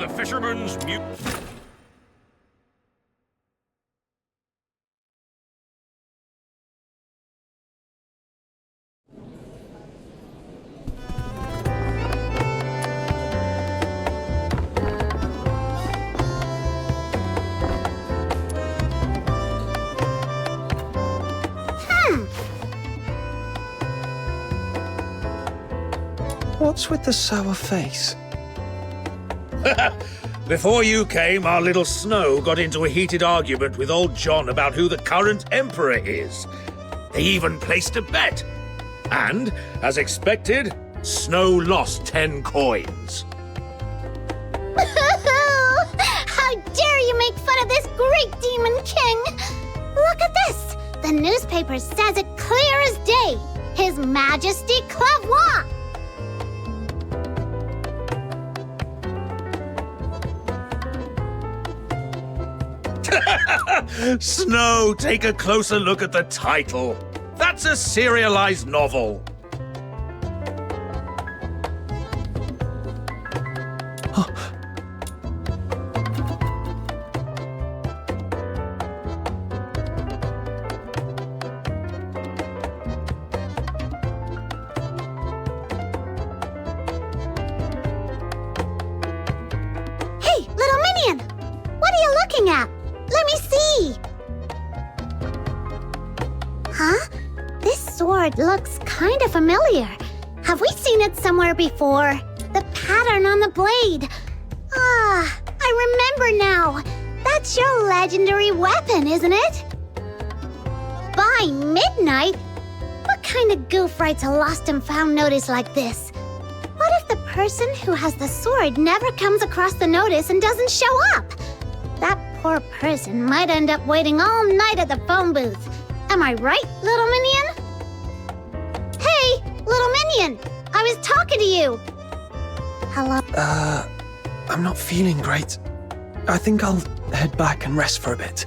the fisherman's mute. What's with the sour face? Before you came, our little Snow got into a heated argument with old John about who the current emperor is. They even placed a bet. And, as expected, Snow lost 10 coins. How dare you make fun of this great demon king! Look at this! The newspaper says it clear as day. His Majesty Clavois! Snow, take a closer look at the title. That's a serialized novel. Hey, little minion! What are you looking at? Let me see! Huh? This sword looks kind of familiar. Have we seen it somewhere before? The pattern on the blade. Ah, I remember now. That's your legendary weapon, isn't it? By midnight? What kind of goof writes a lost and found notice like this? What if the person who has the sword never comes across the notice and doesn't show up? That poor person might end up waiting all night at the phone booth. Am I right, little minion? Hey, little minion! I was talking to you! Hello? I'm not feeling great. I think I'll head back and rest for a bit.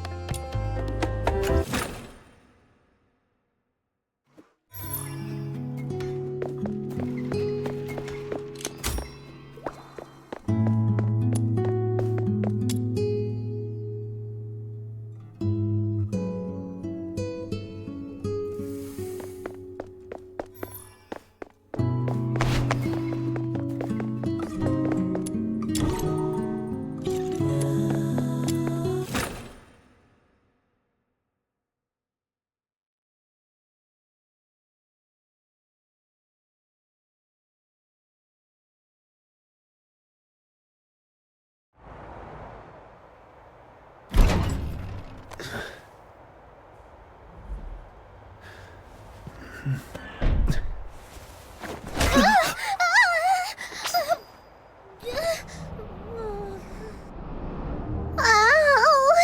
Oh,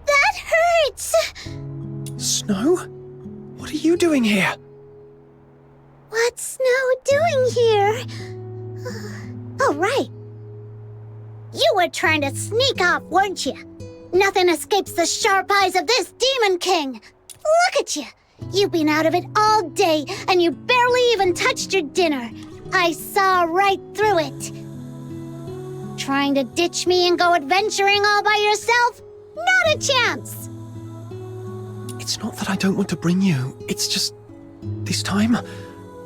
that hurts! Snow? What are you doing here? What's Snow doing here? Oh, right. You were trying to sneak off, weren't you? Nothing escapes the sharp eyes of this Demon King. Look at you. You've been out of it all day, and you barely even touched your dinner. I saw right through it. Trying to ditch me and go adventuring all by yourself? Not a chance! It's not that I don't want to bring you. It's just... this time,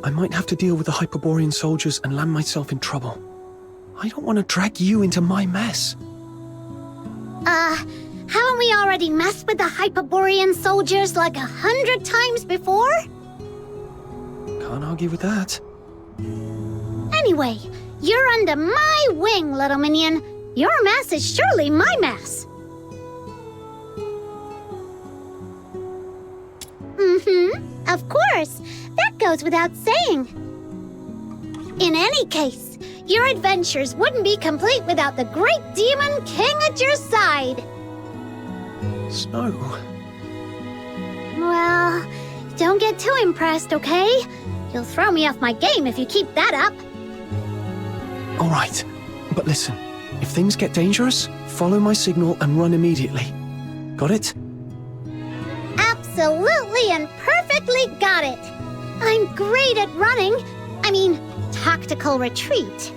I might have to deal with the Hyperborean soldiers and land myself in trouble. I don't want to drag you into my mess. Haven't we already messed with the Hyperborean soldiers like 100 times before? Can't argue with that. Anyway, you're under my wing, little minion. Your mess is surely my mess. Of course. That goes without saying. In any case, your adventures wouldn't be complete without the great Demon King at your side. Snow? Well, don't get too impressed, okay? You'll throw me off my game if you keep that up. All right. But listen, if things get dangerous, follow my signal and run immediately. Got it? Absolutely and perfectly got it. I'm great at running. I mean, tactical retreat.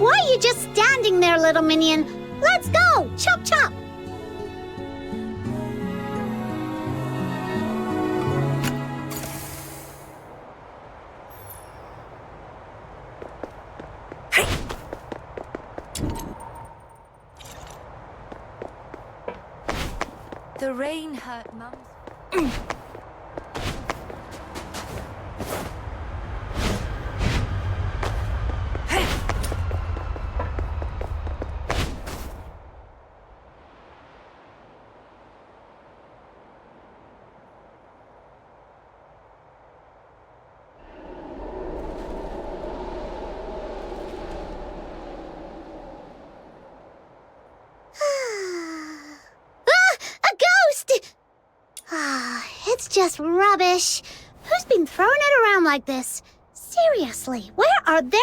Why are you just standing there, little minion? Let's go! Chop chop! The rain hurt Mum. It's just rubbish. Who's been throwing it around like this? Seriously, where are their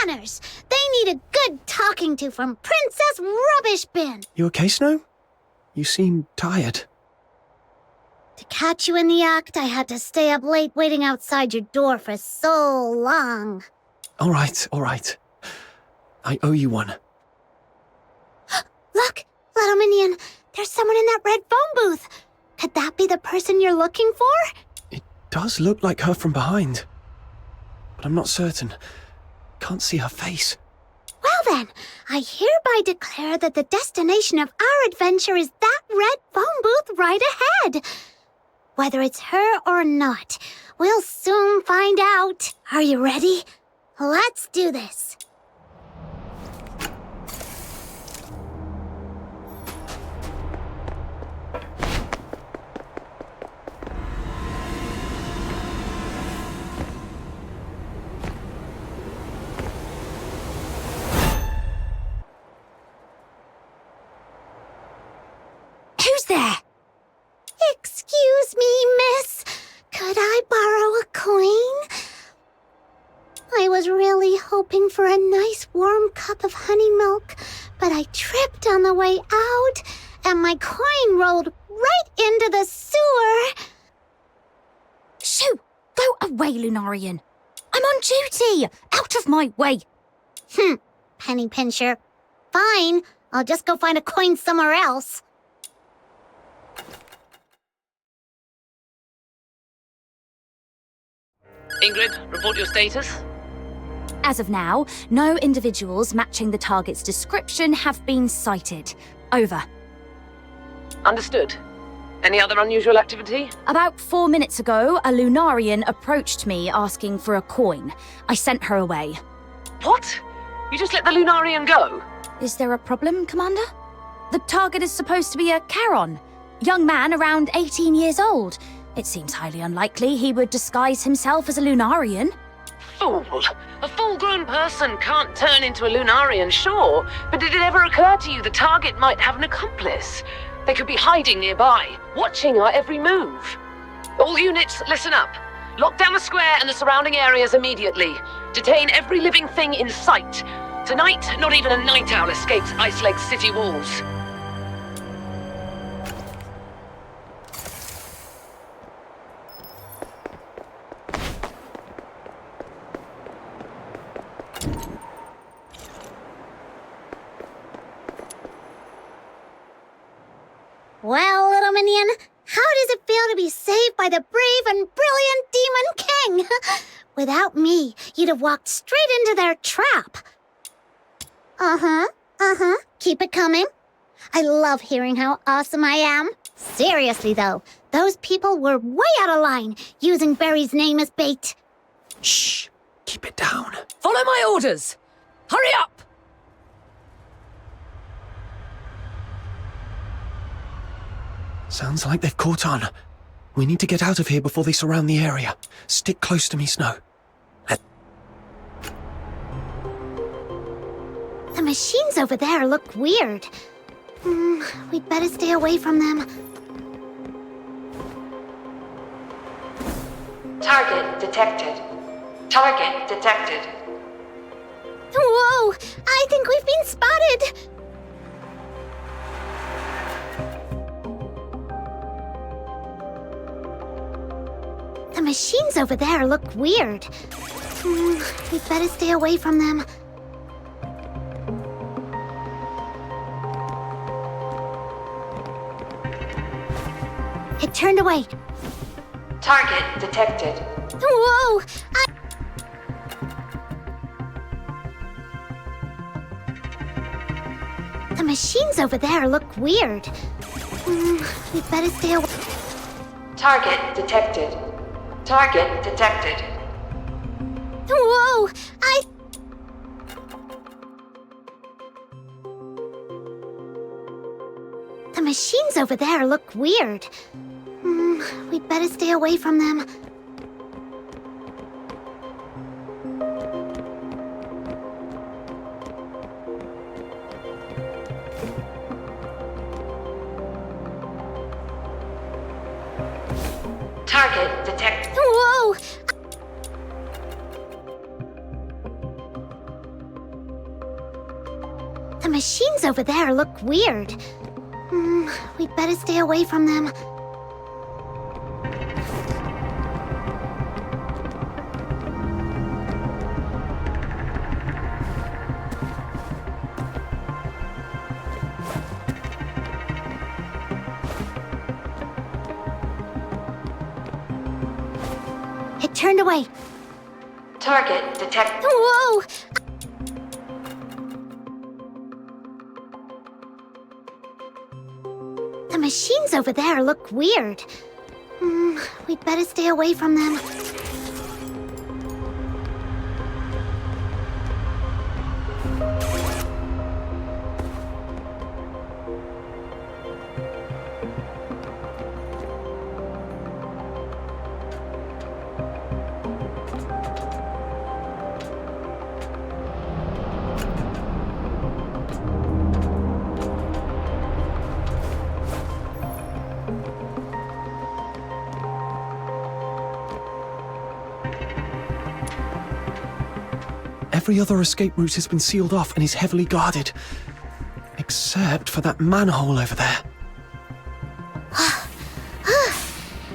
manners? They need a good talking to from Princess Rubbish Bin. You okay, Snow? You seem tired. To catch you in the act, I had to stay up late waiting outside your door for so long. All right. I owe you one. Look, little minion, there's someone in that red phone booth. Could that be the person you're looking for? It does look like her from behind, but I'm not certain. Can't see her face. Well then, I hereby declare that the destination of our adventure is that red phone booth right ahead. Whether it's her or not, we'll soon find out. Are you ready? Let's do this. Who's there? Excuse me, miss. Could I borrow a coin? I was really hoping for a nice warm cup of honey milk, but I tripped on the way out, and my coin rolled right into the sewer. Shoo! Go away, Lunarian. I'm on duty! Out of my way! Penny pincher. Fine, I'll just go find a coin somewhere else. Ingrid, report your status. As of now, no individuals matching the target's description have been sighted. Over. Understood. Any other unusual activity? About 4 minutes ago, a Lunarian approached me asking for a coin. I sent her away. What? You just let the Lunarian go? Is there a problem, Commander? The target is supposed to be a Charon. Young man around 18 years old. It seems highly unlikely he would disguise himself as a Lunarian. Fool! A full-grown person can't turn into a Lunarian, sure, but did it ever occur to you the target might have an accomplice? They could be hiding nearby, watching our every move. All units, listen up. Lock down the square and the surrounding areas immediately. Detain every living thing in sight. Tonight, not even a night owl escapes Ice Lake's city walls. Well, little minion, how does it feel to be saved by the brave and brilliant Demon King? Without me, you'd have walked straight into their trap. Keep it coming. I love hearing how awesome I am. Seriously, though, those people were way out of line, using Barry's name as bait. Shh! Keep it down. Follow my orders! Hurry up! Sounds like they've caught on. We need to get out of here before they surround the area. Stick close to me, Snow. The machines over there look weird. We'd better stay away from them. Target detected. Target detected. Whoa! I think we've been spotted! The machines over there look weird. We'd better stay away from them. It turned away. Target detected. Whoa! The machines over there look weird. We better stay away. Target detected. Target detected. Whoa! The machines over there look weird. We'd better stay away from them. Target detected. Whoa! The machines over there look weird. We'd better stay away from them. It turned away. Target detected. Whoa! The machines over there look weird. We'd better stay away from them. Every other escape route has been sealed off and is heavily guarded. Except for that manhole over there.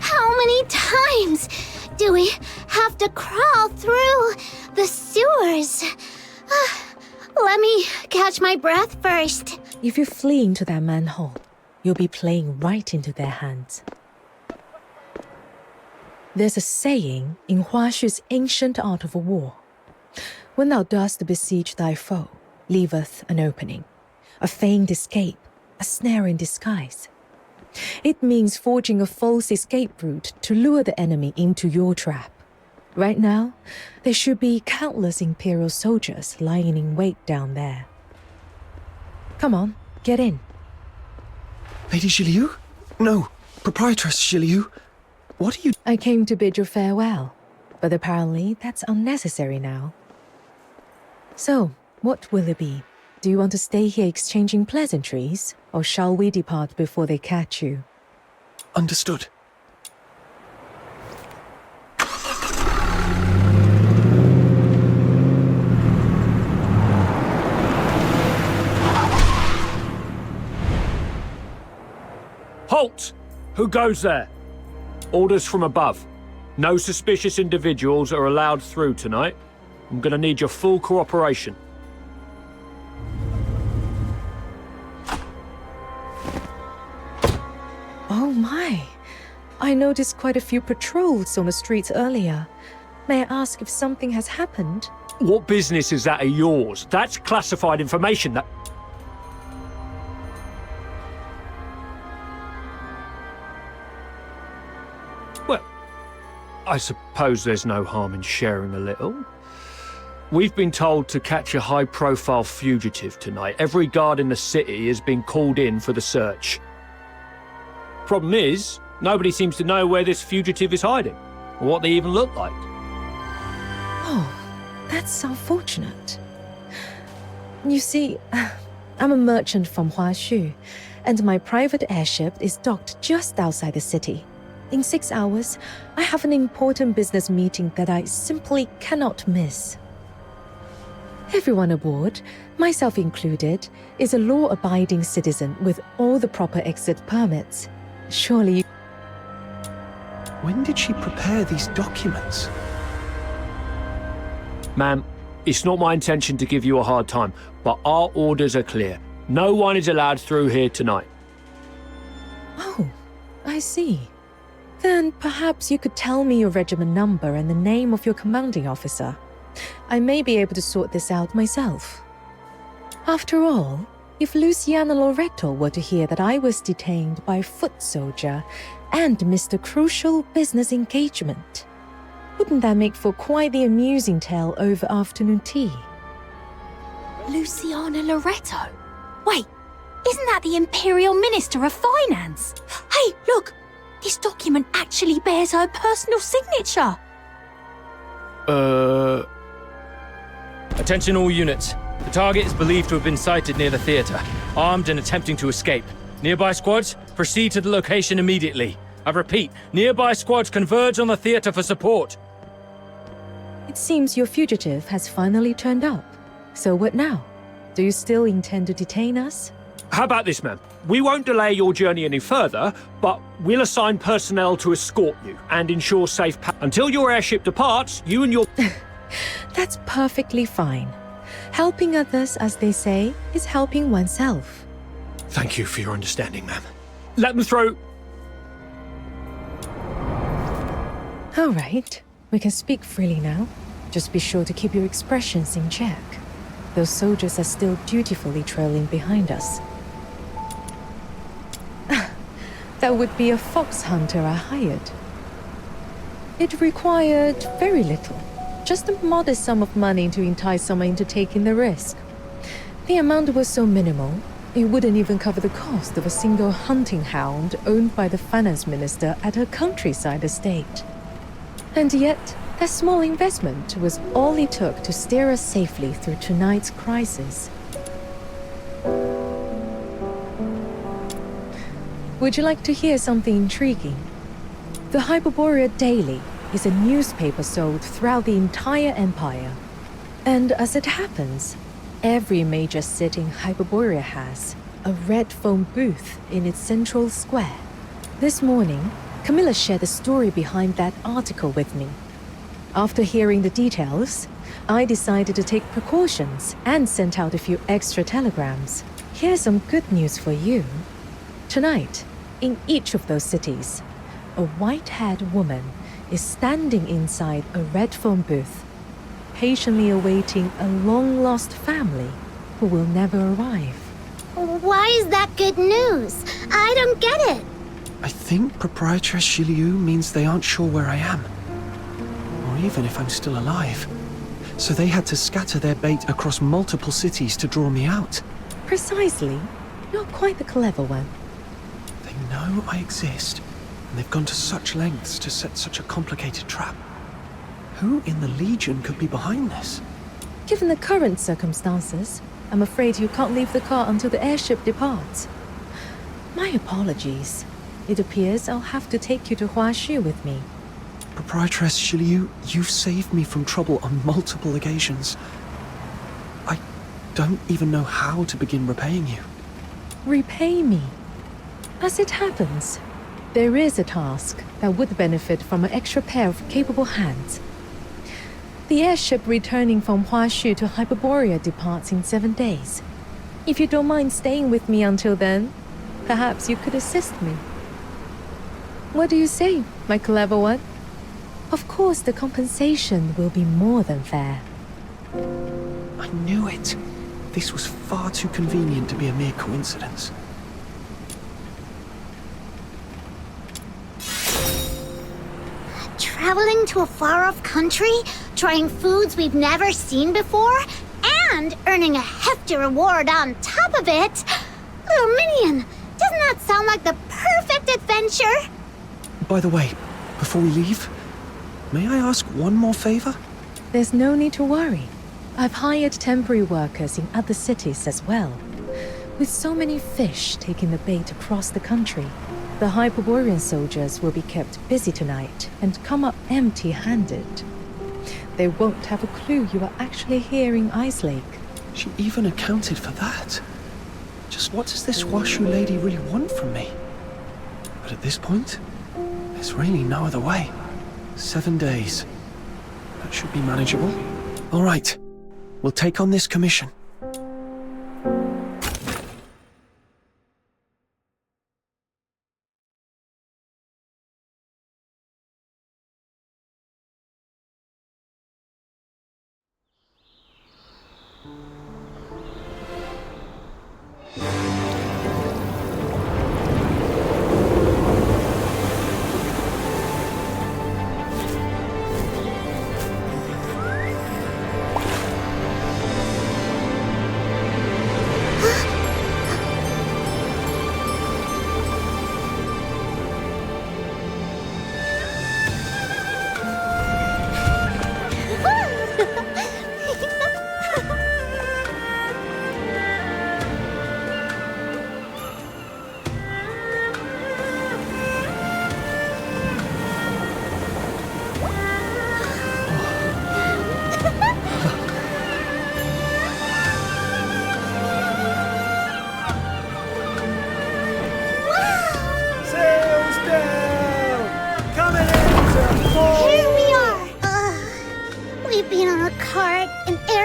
How many times do we have to crawl through the sewers? Let me catch my breath first. If you flee into that manhole, you'll be playing right into their hands. There's a saying in Huashu's ancient art of war. When thou dost besiege thy foe, leaveth an opening, a feigned escape, a snare in disguise. It means forging a false escape route to lure the enemy into your trap. Right now, there should be countless Imperial soldiers lying in wait down there. Come on, get in. Lady Zhiliu? No, Proprietress Zhiliu. What are you... I came to bid you farewell, but apparently that's unnecessary now. So, what will it be? Do you want to stay here exchanging pleasantries, or shall we depart before they catch you? Understood. Halt! Who goes there? Orders from above. No suspicious individuals are allowed through tonight. I'm gonna need your full cooperation. Oh my! I noticed quite a few patrols on the streets earlier. May I ask if something has happened? What business is that of yours? That's classified information that... Well, I suppose there's no harm in sharing a little. We've been told to catch a high-profile fugitive tonight. Every guard in the city has been called in for the search. Problem is, nobody seems to know where this fugitive is hiding, or what they even look like. Oh, that's unfortunate. You see, I'm a merchant from Huashu, and my private airship is docked just outside the city. In 6 hours, I have an important business meeting that I simply cannot miss. Everyone aboard, myself included, is a law-abiding citizen with all the proper exit permits. Surely you... When did she prepare these documents? Ma'am, it's not my intention to give you a hard time, but our orders are clear. No one is allowed through here tonight. Oh, I see. Then perhaps you could tell me your regiment number and the name of your commanding officer. I may be able to sort this out myself. After all, if Luciana Loreto were to hear that I was detained by a foot soldier and missed a crucial business engagement, wouldn't that make for quite the amusing tale over afternoon tea? Luciana Loreto? Wait, isn't that the Imperial Minister of Finance? Hey, look! This document actually bears her personal signature! Attention all units. The target is believed to have been sighted near the theatre, armed and attempting to escape. Nearby squads, proceed to the location immediately. I repeat, nearby squads converge on the theatre for support. It seems your fugitive has finally turned up. So what now? Do you still intend to detain us? How about this, ma'am? We won't delay your journey any further, but we'll assign personnel to escort you and ensure safe until your airship departs, you and your... That's perfectly fine. Helping others, as they say, is helping oneself. Thank you for your understanding, ma'am. Let them through. All right, we can speak freely now. Just be sure to keep your expressions in check. Those soldiers are still dutifully trailing behind us. That would be a fox hunter I hired. It required very little. Just a modest sum of money to entice someone into taking the risk. The amount was so minimal, it wouldn't even cover the cost of a single hunting hound owned by the finance minister at her countryside estate. And yet, that small investment was all it took to steer us safely through tonight's crisis. Would you like to hear something intriguing? The Hyperborea Daily is a newspaper sold throughout the entire empire. And as it happens, every major city in Hyperborea has a red phone booth in its central square. This morning, Camilla shared the story behind that article with me. After hearing the details, I decided to take precautions and sent out a few extra telegrams. Here's some good news for you. Tonight, in each of those cities, a white-haired woman is standing inside a red phone booth, patiently awaiting a long-lost family who will never arrive. Why is that good news? I don't get it. I think Proprietress Shiliu means they aren't sure where I am. Or even if I'm still alive. So they had to scatter their bait across multiple cities to draw me out. Precisely. You're quite the clever one. They know I exist, and they've gone to such lengths to set such a complicated trap. Who in the Legion could be behind this? Given the current circumstances, I'm afraid you can't leave the car until the airship departs. My apologies. It appears I'll have to take you to Huashu with me. Proprietress Shiliu, you've saved me from trouble on multiple occasions. I don't even know how to begin repaying you. Repay me? As it happens, there is a task that would benefit from an extra pair of capable hands. The airship returning from Huashu to Hyperborea departs in 7 days. If you don't mind staying with me until then, perhaps you could assist me. What do you say, my clever one? Of course, the compensation will be more than fair. I knew it. This was far too convenient to be a mere coincidence. Traveling to a far-off country, trying foods we've never seen before, and earning a hefty reward on top of it. Little Minion, doesn't that sound like the perfect adventure? By the way, before we leave, may I ask one more favor? There's no need to worry. I've hired temporary workers in other cities as well. With so many fish taking the bait across the country, the Hyperborean soldiers will be kept busy tonight and come up empty-handed. They won't have a clue you are actually here in Ice Lake. She even accounted for that. Just what does this Washu lady really want from me? But at this point, there's really no other way. 7 days. That should be manageable. All right, we'll take on this commission.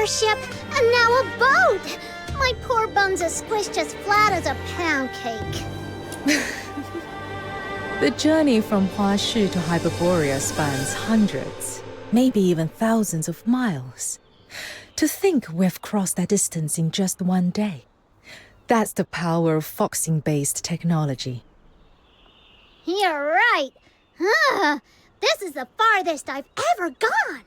airship, and now a boat! My poor bones are squished as flat as a pound cake. The journey from Huashu to Hyperborea spans hundreds, maybe even thousands of miles. To think we've crossed that distance in just one day. That's the power of foxing-based technology. You're right. This is the farthest I've ever gone.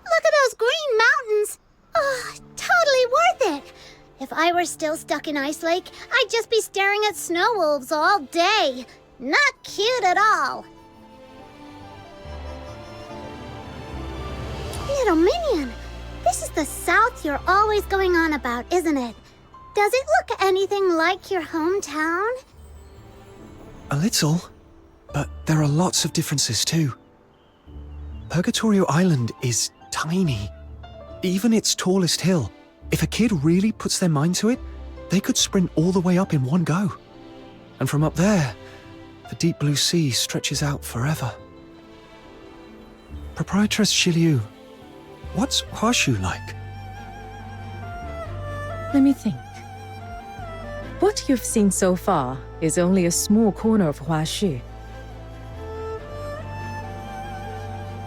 Look at those green mountains. Oh, totally worth it. If I were still stuck in Ice Lake, I'd just be staring at snow wolves all day. Not cute at all. Little Minion, this is the South you're always going on about, isn't it? Does it look anything like your hometown? A little, but there are lots of differences too. Purgatorio Island is tiny. Even its tallest hill, if a kid really puts their mind to it, they could sprint all the way up in one go. And from up there, the deep blue sea stretches out forever. Proprietress Shiliu, what's Huashu like? Let me think. What you've seen so far is only a small corner of Huashu.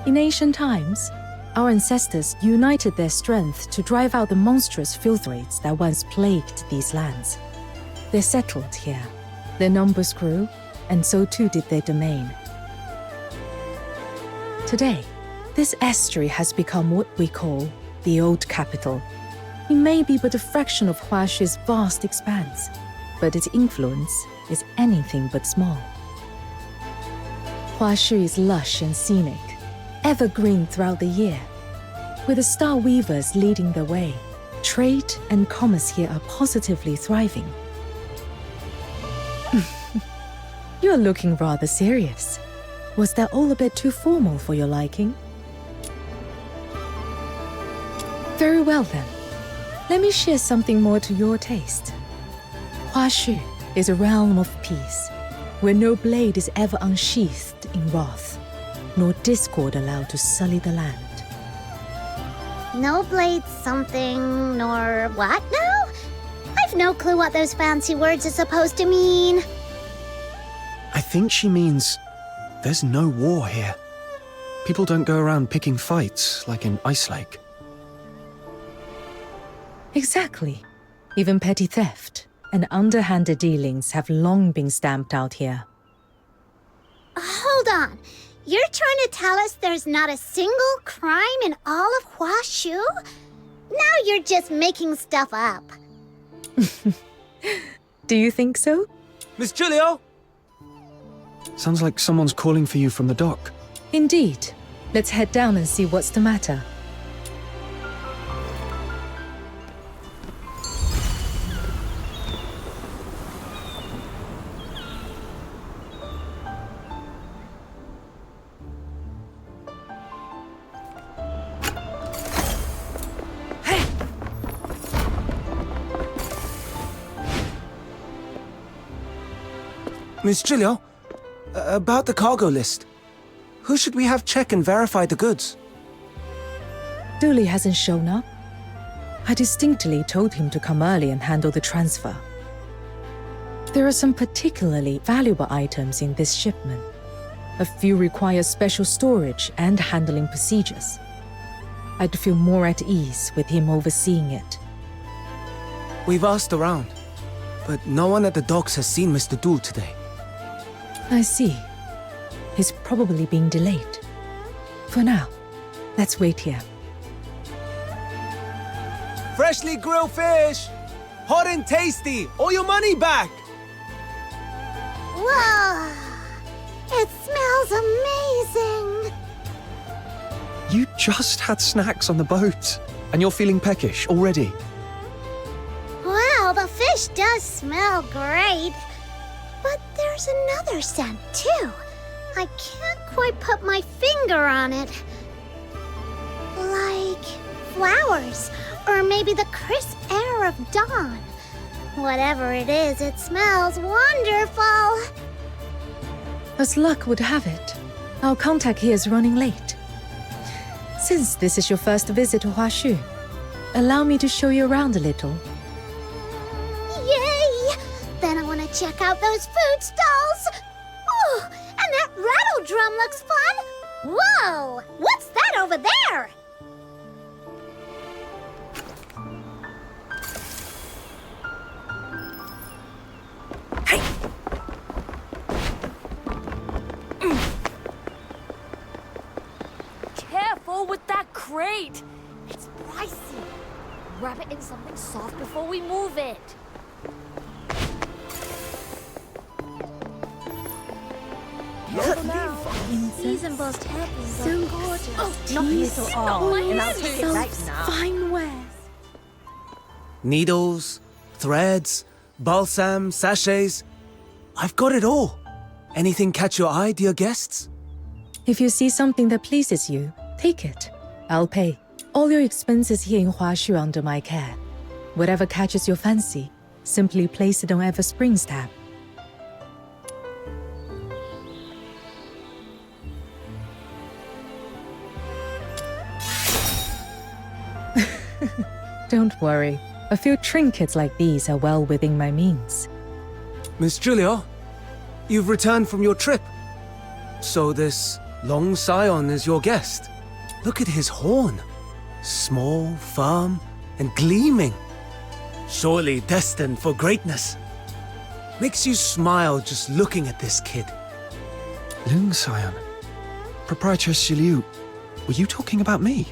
In ancient times, our ancestors united their strength to drive out the monstrous filth raids that once plagued these lands. They settled here. Their numbers grew, and so too did their domain. Today, this estuary has become what we call the Old Capital. It may be but a fraction of Huashu's vast expanse, but its influence is anything but small. Huashu is lush and scenic, evergreen throughout the year. With the Star Weavers leading the way, trade and commerce here are positively thriving. You're looking rather serious. Was that all a bit too formal for your liking? Very well then. Let me share something more to your taste. Huashu is a realm of peace, where no blade is ever unsheathed in wrath, nor discord allowed to sully the land. No blade something, nor what now? I've no clue what those fancy words are supposed to mean. I think she means there's no war here. People don't go around picking fights like in Ice Lake. Exactly. Even petty theft and underhanded dealings have long been stamped out here. Hold on. You're trying to tell us there's not a single crime in all of Huashu? Now you're just making stuff up. Do you think so? Miss Julio? Sounds like someone's calling for you from the dock. Indeed. Let's head down and see what's the matter. Miss Julio, about the cargo list. Who should we have check and verify the goods? Dooley hasn't shown up. I distinctly told him to come early and handle the transfer. There are some particularly valuable items in this shipment. A few require special storage and handling procedures. I'd feel more at ease with him overseeing it. We've asked around, but no one at the docks has seen Mr. Dool today. I see. He's probably being delayed. For now, let's wait here. Freshly grilled fish! Hot and tasty! All your money back! Whoa! It smells amazing! You just had snacks on the boat, and you're feeling peckish already. Wow, the fish does smell great. But there's another scent, too. I can't quite put my finger on it. Like flowers, or maybe the crisp air of dawn. Whatever it is, it smells wonderful. As luck would have it, our contact here is running late. Since this is your first visit to Huashu, allow me to show you around a little. Yay! Then I want to check out those food stalls. Oh, and that rattle drum looks fun. Whoa! What's that over there? Careful with that crate! It's pricey. Wrap it in something soft before we move it. Season both happy, so gorgeous. Fine wares. Needles, threads, balsam, sachets. I've got it all. Anything catch your eye, dear guests? If you see something that pleases you, take it. I'll pay. All your expenses here in Huashu under my care. Whatever catches your fancy, simply place it on Everspring's tab. Don't worry. A few trinkets like these are well within my means. Miss Julia, you've returned from your trip. So this Long Scion is your guest. Look at his horn. Small, firm, and gleaming. Surely destined for greatness. Makes you smile just looking at this kid. Lung Scion. Proprietor Shiliu, were you talking about me?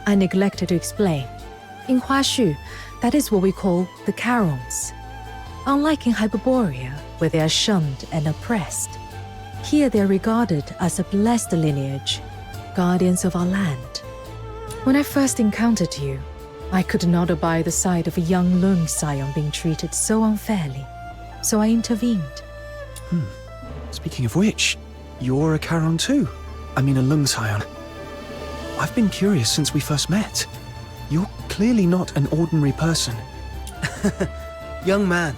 I neglected to explain. In Huashu, that is what we call the Carons. Unlike in Hyperborea, where they are shunned and oppressed, here they are regarded as a blessed lineage, guardians of our land. When I first encountered you, I could not abide the sight of a young Lung Scion being treated so unfairly, so I intervened. Speaking of which, you're a Charon too. I mean a Lung Scion. I've been curious since we first met. You're clearly not an ordinary person. Young man,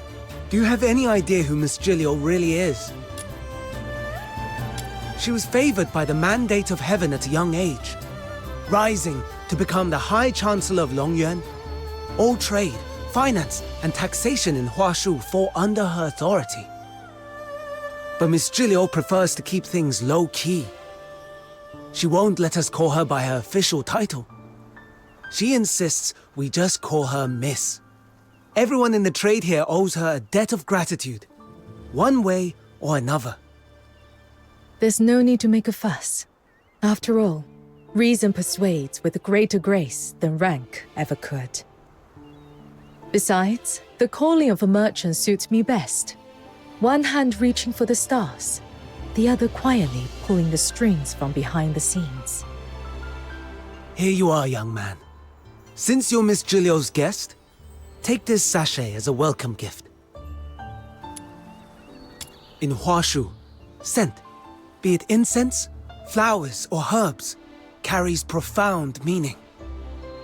do you have any idea who Miss Julia really is? She was favored by the mandate of heaven at a young age, rising to become the High Chancellor of Longyuan. All trade, finance, and taxation in Huashu fall under her authority. But Miss Julia prefers to keep things low-key. She won't let us call her by her official title. She insists we just call her Miss. Everyone in the trade here owes her a debt of gratitude, one way or another. There's no need to make a fuss. After all, reason persuades with greater grace than rank ever could. Besides, the calling of a merchant suits me best. One hand reaching for the stars, the other quietly pulling the strings from behind the scenes. Here you are, young man. Since you're Miss Julia's guest, take this sachet as a welcome gift. In Huashu, scent, be it incense, flowers, or herbs, carries profound meaning.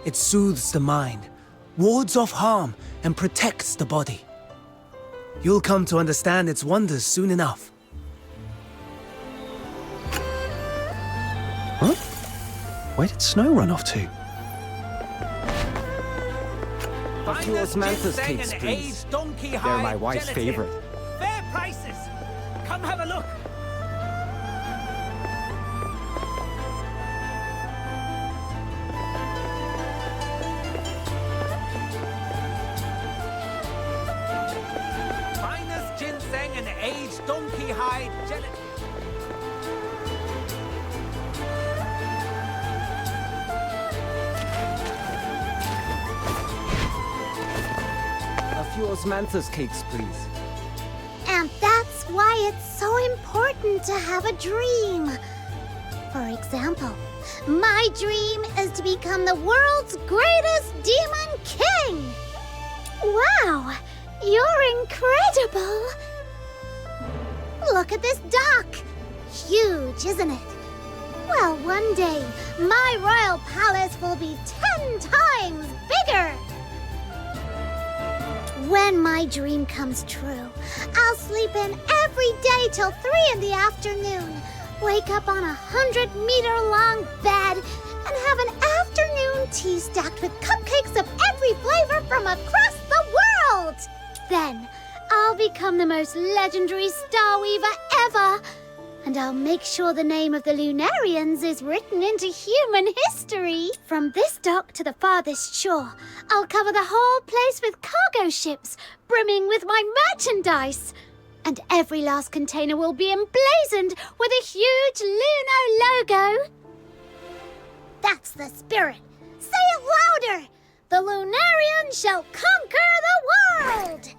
It soothes the mind, wards off harm, and protects the body. You'll come to understand its wonders soon enough. Huh? Where did Snow run off to? Fuel's Mantis cakes, please. They're my wife's favorite. Fair prices. Come have a look. Finest ginseng and aged donkey hide gelatin. Fuel's Mantis cakes, please. And that's why it's so important to have a dream. For example, my dream is to become the world's greatest demon king. Wow, you're incredible. Look at this dock. Huge, isn't it? Well, one day, my royal palace will be 10 times bigger. When my dream comes true, I'll sleep in every day till 3 in the afternoon, wake up on 100-meter-long bed, and have an afternoon tea stacked with cupcakes of every flavor from across the world. Then, I'll become the most legendary Star Weaver ever. And I'll make sure the name of the Lunarians is written into human history. From this dock to the farthest shore, I'll cover the whole place with cargo ships, brimming with my merchandise. And every last container will be emblazoned with a huge Luno logo. That's the spirit. Say it louder. The Lunarians shall conquer the world.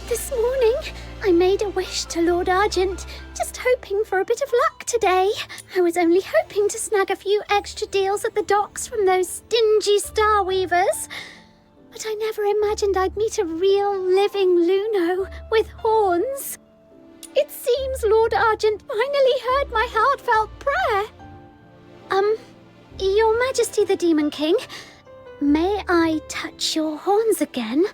This morning, I made a wish to Lord Argent, just hoping for a bit of luck today. I was only hoping to snag a few extra deals at the docks from those stingy Star Weavers. But I never imagined I'd meet a real living Luno with horns. It seems Lord Argent finally heard my heartfelt prayer. Your Majesty the Demon King, may I touch your horns again?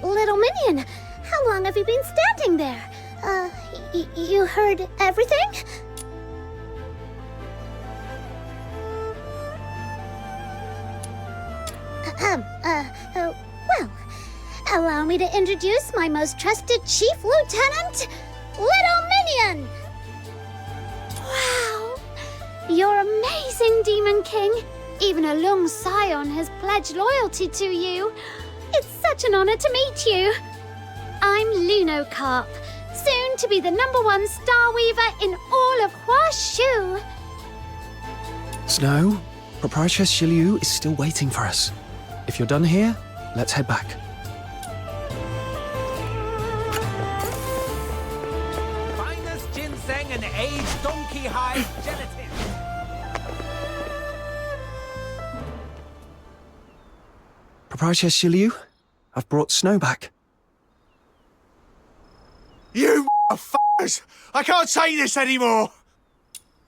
Little Minion, how long have you been standing there? You heard everything? Well, allow me to introduce my most trusted Chief Lieutenant, Little Minion! Wow! You're amazing, Demon King! Even a Lung Scion has pledged loyalty to you. It's such an honor to meet you. I'm Lunocarp, soon to be the #1 Star Weaver in all of Huashu. Snow, Proprietress Shiliu is still waiting for us. If you're done here, let's head back. Finest ginseng and aged donkey hide gelatin. Proprietress Shiliu, I've brought Snow back. You f***ers! I can't take this anymore!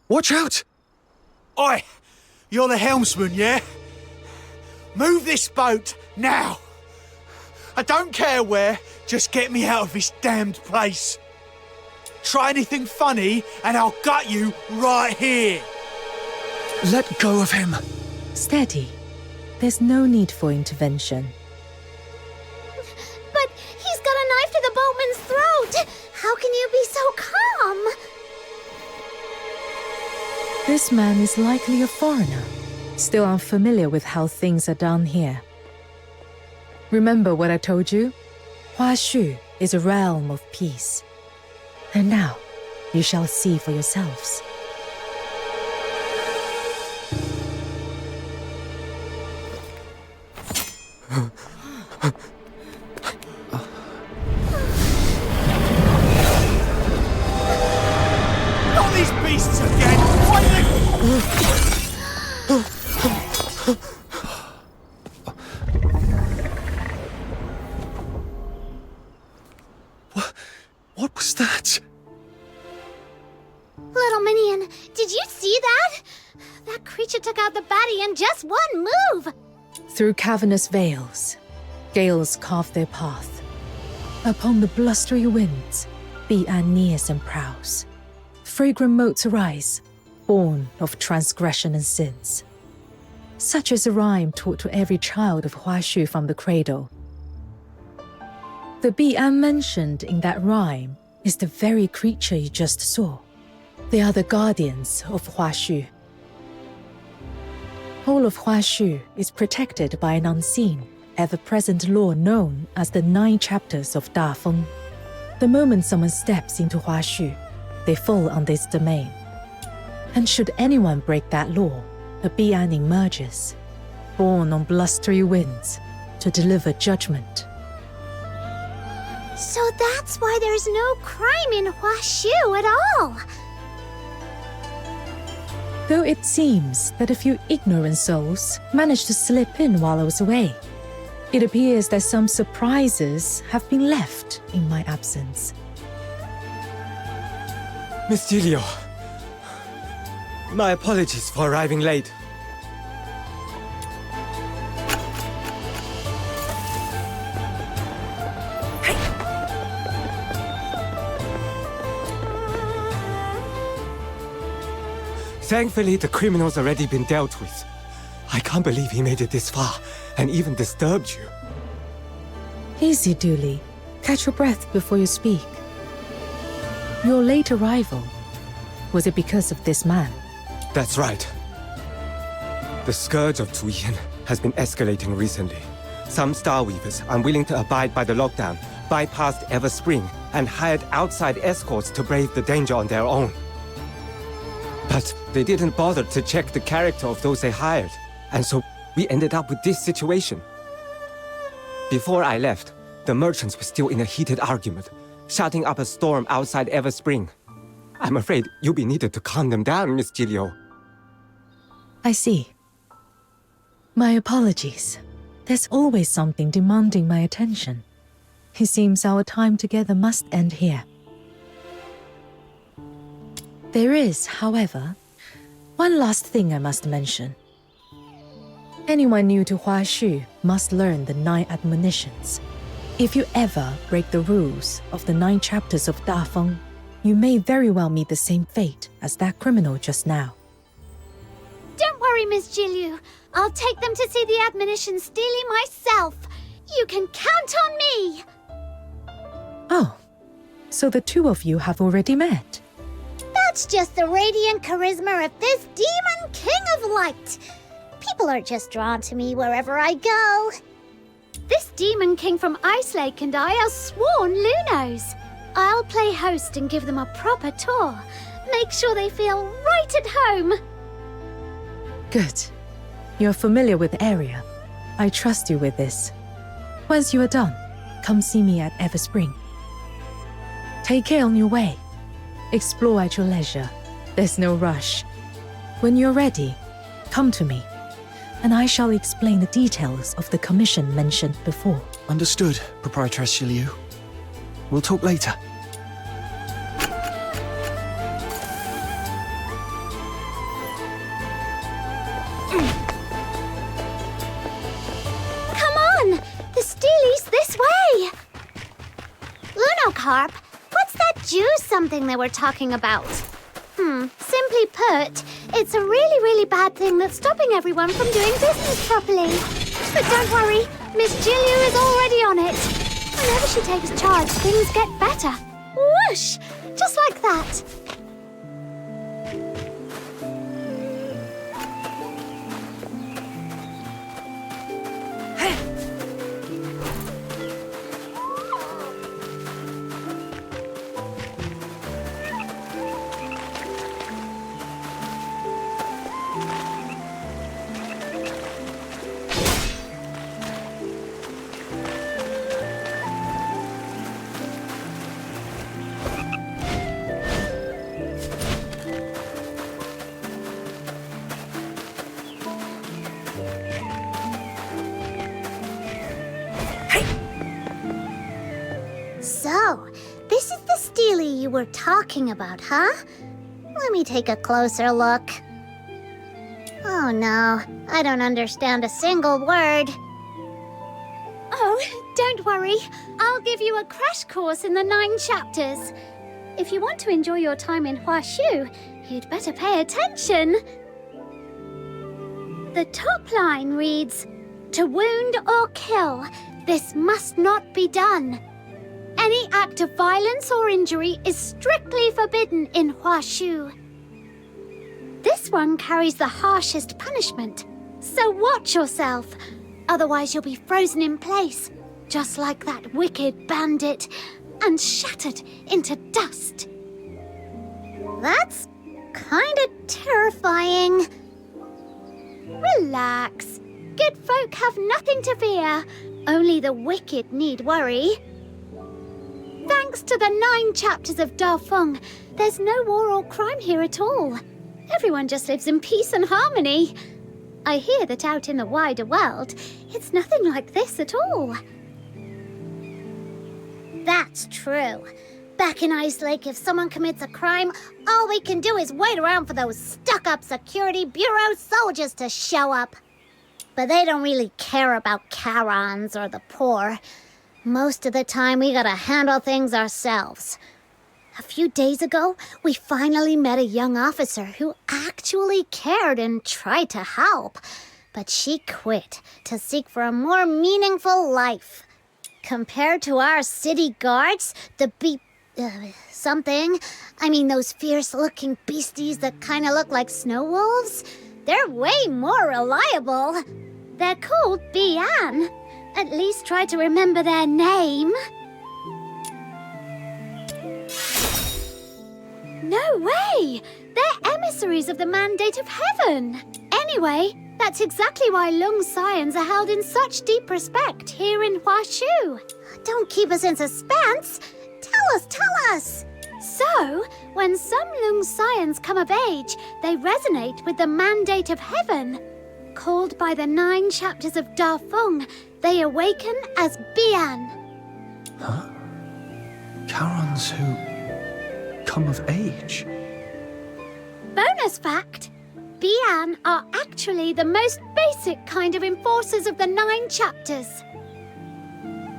Watch out! Oi! You're the helmsman, yeah? Move this boat, now! I don't care where, just get me out of this damned place. Try anything funny, and I'll gut you right here! Let go of him! Steady. There's no need for intervention. But he's got a knife to the boatman's throat! How can you be so calm? This man is likely a foreigner, still unfamiliar with how things are done here. Remember what I told you? Huashu is a realm of peace. And now, you shall see for yourselves. Not these beasts again! Why do What was that? Little Minion, did you see that? That creature took out the baddie in just one move! Through cavernous veils, gales carve their path. Upon the blustery winds, Bi-An nears and prowls. Fragrant motes arise, born of transgression and sins. Such is a rhyme taught to every child of Huashu from the cradle. The Bi-An mentioned in that rhyme is the very creature you just saw. They are the guardians of Huashu. All of Huashu is protected by an unseen, ever-present law known as the 9 chapters of Da Feng. The moment someone steps into Huashu, they fall on this domain. And should anyone break that law, the Bi-An emerges, born on blustery winds, to deliver judgment. So that's why there's no crime in Huashu at all! Though it seems that a few ignorant souls managed to slip in while I was away, it appears that some surprises have been left in my absence. Miss Julio, my apologies for arriving late. Thankfully, the criminal's already been dealt with. I can't believe he made it this far, and even disturbed you. Easy, Dooley. Catch your breath before you speak. Your late arrival, was it because of this man? That's right. The scourge of Zuyin has been escalating recently. Some Starweavers, unwilling to abide by the lockdown, bypassed Everspring and hired outside escorts to brave the danger on their own. But they didn't bother to check the character of those they hired, and so we ended up with this situation. Before I left, the merchants were still in a heated argument, shouting up a storm outside Everspring. I'm afraid you'll be needed to calm them down, Miss Gilio. I see. My apologies. There's always something demanding my attention. It seems our time together must end here. There is, however, one last thing I must mention. Anyone new to Huashu must learn the 9 admonitions. If you ever break the rules of the 9 chapters of Dafeng, you may very well meet the same fate as that criminal just now. Don't worry, Miss Jiliu. I'll take them to see the admonitions daily myself. You can count on me. Oh, so the two of you have already met. That's just the radiant charisma of this demon king of light. People are just drawn to me wherever I go. This demon king from Ice Lake and I are sworn Lunos. I'll play host and give them a proper tour. Make sure they feel right at home. Good. You're familiar with the area. I trust you with this. Once you are done, come see me at Everspring. Take care on your way. Explore at your leisure. There's no rush. When you're ready, come to me, and I shall explain the details of the commission mentioned before. Understood, Proprietress Shiliu. We'll talk later. Come on! The Steely's this way! Lunocarp, what's that juice something they were talking about? Simply put, it's a really bad thing that's stopping everyone from doing business properly. But don't worry, Miss Jiliu is already on it. Whenever she takes charge, things get better. Whoosh! Just like that. So, this is the Steely you were talking about, huh? Let me take a closer look. Oh no, I don't understand a single word. Oh, don't worry. I'll give you a crash course in the 9 chapters. If you want to enjoy your time in Huashu, you'd better pay attention. The top line reads, "To wound or kill, this must not be done. Any act of violence or injury is strictly forbidden in Huashu." This one carries the harshest punishment, so watch yourself. Otherwise you'll be frozen in place, just like that wicked bandit, and shattered into dust. That's kinda terrifying. Relax. Good folk have nothing to fear. Only the wicked need worry. Thanks to the 9 chapters of Dafeng, there's no war or crime here at all. Everyone just lives in peace and harmony. I hear that out in the wider world, it's nothing like this at all. That's true. Back in Ice Lake, if someone commits a crime, all we can do is wait around for those stuck-up Security Bureau soldiers to show up. But they don't really care about Karons or the poor. Most of the time, we gotta handle things ourselves. A few days ago, we finally met a young officer who actually cared and tried to help. But she quit to seek for a more meaningful life. Compared to our city guards, the those fierce-looking beasties that kind of look like snow wolves, they're way more reliable. They're called Bian. At least try to remember their name. No way! They're emissaries of the Mandate of Heaven. Anyway, that's exactly why Lung Scions are held in such deep respect here in Huashu. Don't keep us in suspense. Tell us. So, when some Lung Scions come of age, they resonate with the Mandate of Heaven. Called by the 9 chapters of Da Feng, they awaken as Bian. Huh? Charons who come of age? Bonus fact, Bian are actually the most basic kind of enforcers of the 9 chapters.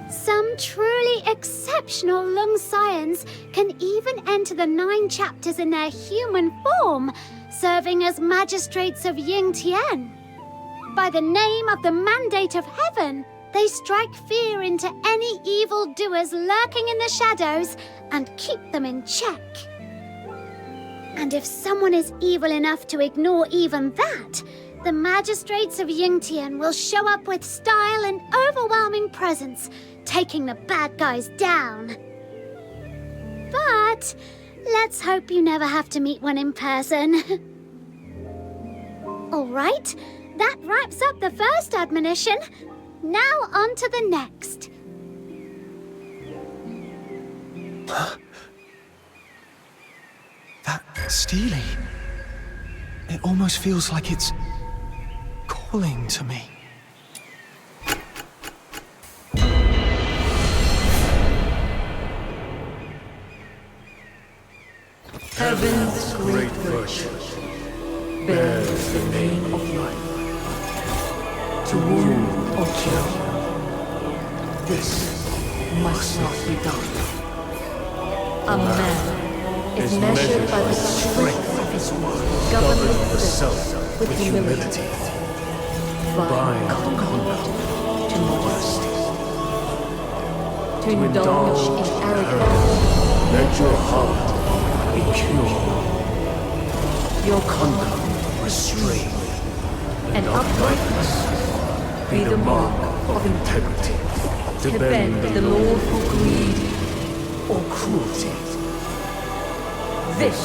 Some truly exceptional Lung Scions can even enter the 9 chapters in their human form, serving as magistrates of Ying Tian. By the name of the Mandate of Heaven, they strike fear into any evildoers lurking in the shadows and keep them in check. And if someone is evil enough to ignore even that, the magistrates of Yingtian will show up with style and overwhelming presence, taking the bad guys down. But let's hope you never have to meet one in person. All right, that wraps up the first admonition. Now on to the next. That Steely. It almost feels like it's calling to me. Heaven's great virtue bears the name of life. To wound or kill, this must not be done. A man is measured by the strength of his word, governing the self with humility, by conduct to modesty. To indulge in arrogance, let your heart be pure, your conduct restrained, and uprightness be the mark of integrity, to bend the lawful greed or cruelty. This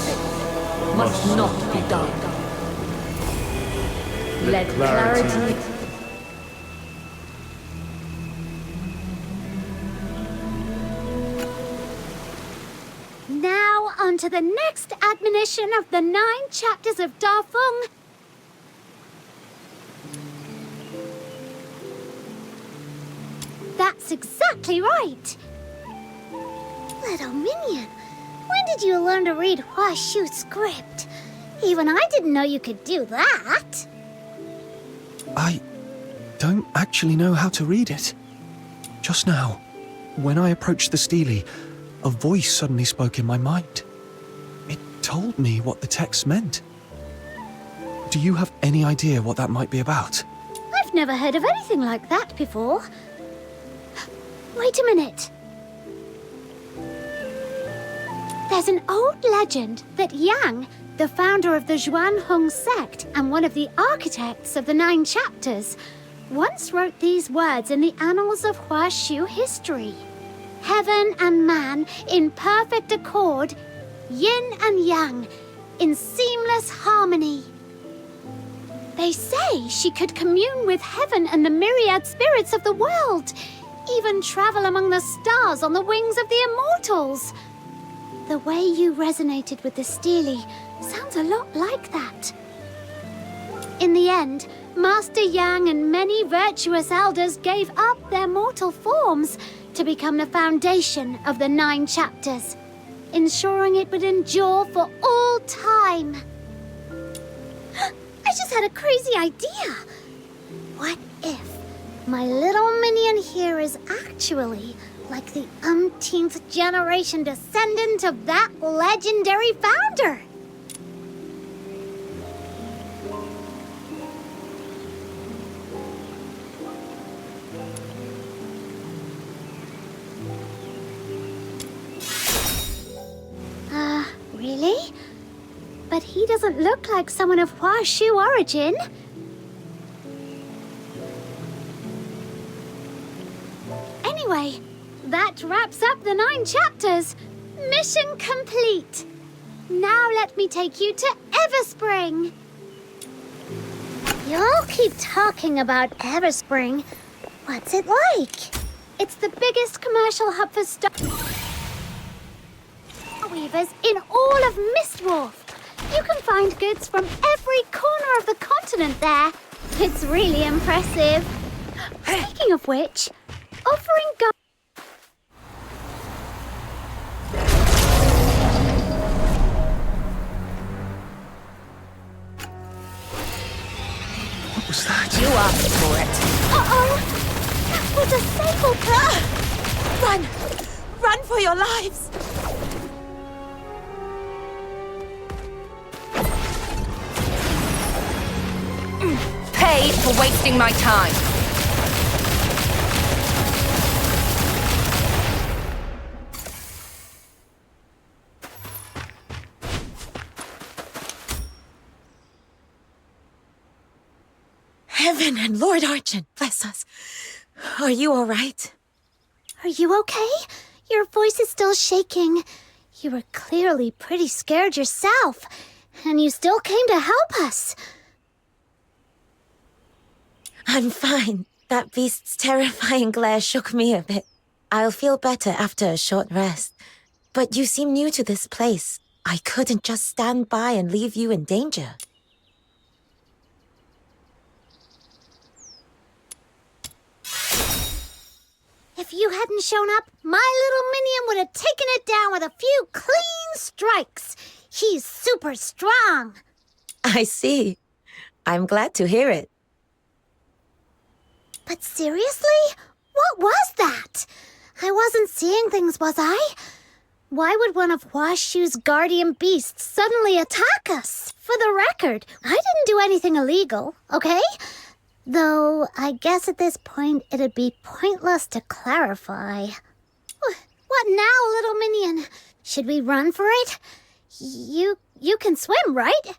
must not be done. Let clarity Now on to the next admonition of the 9 chapters of Da Feng. That's exactly right. Little minion, when did you learn to read Huashu script? Even I didn't know you could do that. I don't actually know how to read it. Just now, when I approached the Steely, a voice suddenly spoke in my mind. It told me what the text meant. Do you have any idea what that might be about? I've never heard of anything like that before. Wait a minute. There's an old legend that Yang, the founder of the Zhuanhong sect and one of the architects of the 9 chapters, once wrote these words in the annals of Huashu history. Heaven and man in perfect accord, yin and yang, in seamless harmony. They say she could commune with heaven and the myriad spirits of the world, even travel among the stars on the wings of the immortals. The way you resonated with the Steely sounds a lot like that. In the end, Master Yang and many virtuous elders gave up their mortal forms to become the foundation of the 9 chapters, ensuring it would endure for all time. I just had a crazy idea. What if my little minion here is actually Like the umpteenth generation descendant of that legendary founder. Really? But he doesn't look like someone of Huashu origin. Anyway, that wraps up the 9 chapters. Mission complete. Now let me take you to Everspring. You all keep talking about Everspring. What's it like? It's the biggest commercial hub for weavers in all of Mistwolf. You can find goods from every corner of the continent there. It's really impressive. Speaking of which, offering What was that? You asked for it. Uh-oh! That was a sable Run! Run for your lives! Paid for wasting my time. Heaven and Lord Argent, bless us. Are you all right? Are you okay? Your voice is still shaking. You were clearly pretty scared yourself, and you still came to help us. I'm fine. That beast's terrifying glare shook me a bit. I'll feel better after a short rest. But you seem new to this place. I couldn't just stand by and leave you in danger. If you hadn't shown up, my little minion would have taken it down with a few clean strikes. He's super strong. I see. I'm glad to hear it. But seriously? What was that? I wasn't seeing things, was I? Why would one of Huashu's guardian beasts suddenly attack us? For the record, I didn't do anything illegal, okay? Though, I guess at this point it'd be pointless to clarify. What now, little minion? Should we run for it? You can swim, right?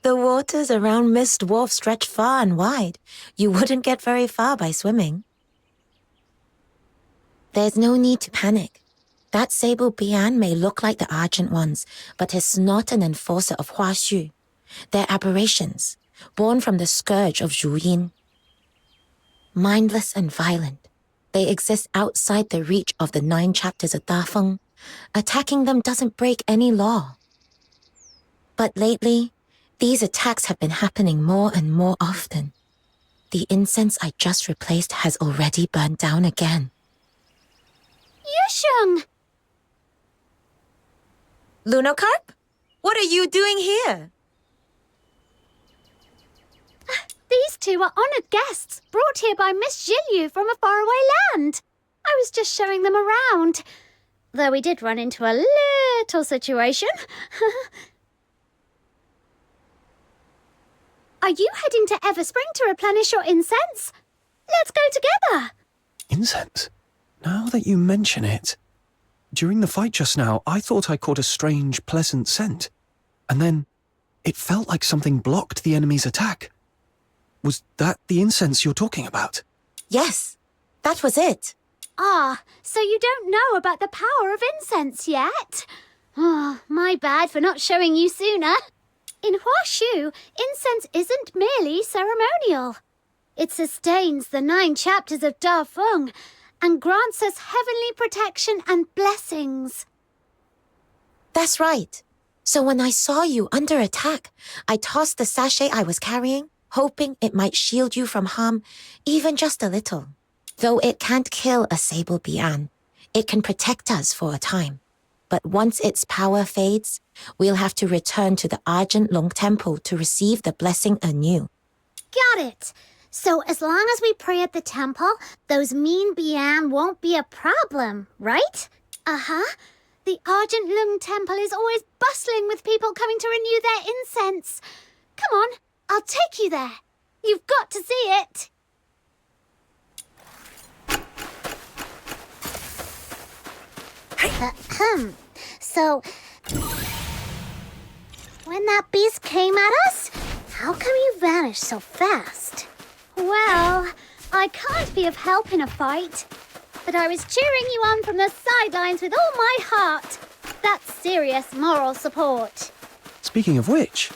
The waters around Mistwolf stretch far and wide. You wouldn't get very far by swimming. There's no need to panic. That sable Bian may look like the Argent ones, but is not an enforcer of Huashu. They're aberrations, born from the scourge of Zhuyin. Mindless and violent, they exist outside the reach of the 9 chapters of Dafeng. Attacking them doesn't break any law. But lately, these attacks have been happening more and more often. The incense I just replaced has already burned down again. Yusheng! Lunocarp? What are you doing here? These two are honored guests, brought here by Miss Zhilyu from a faraway land. I was just showing them around. Though we did run into a little situation. Are you heading to Everspring to replenish your incense? Let's go together. Incense? Now that you mention it, during the fight just now, I thought I caught a strange, pleasant scent. And then it felt like something blocked the enemy's attack. Was that the incense you're talking about? Yes, that was it. Ah, so you don't know about the power of incense yet? Oh, my bad for not showing you sooner. In Huashu, incense isn't merely ceremonial. It sustains the 9 chapters of Dafeng and grants us heavenly protection and blessings. That's right. So when I saw you under attack, I tossed the sachet I was carrying, hoping it might shield you from harm, even just a little. Though it can't kill a Sable Bian, it can protect us for a time. But once its power fades, we'll have to return to the Argent Long Temple to receive the blessing anew. Got it. So as long as we pray at the temple, those mean Bian won't be a problem, right? Uh-huh. The Argent Lung Temple is always bustling with people coming to renew their incense. Come on, I'll take you there. You've got to see it. So, when that beast came at us, how come you vanished so fast? Well, I can't be of help in a fight, but I was cheering you on from the sidelines with all my heart. That's serious moral support. Speaking of which,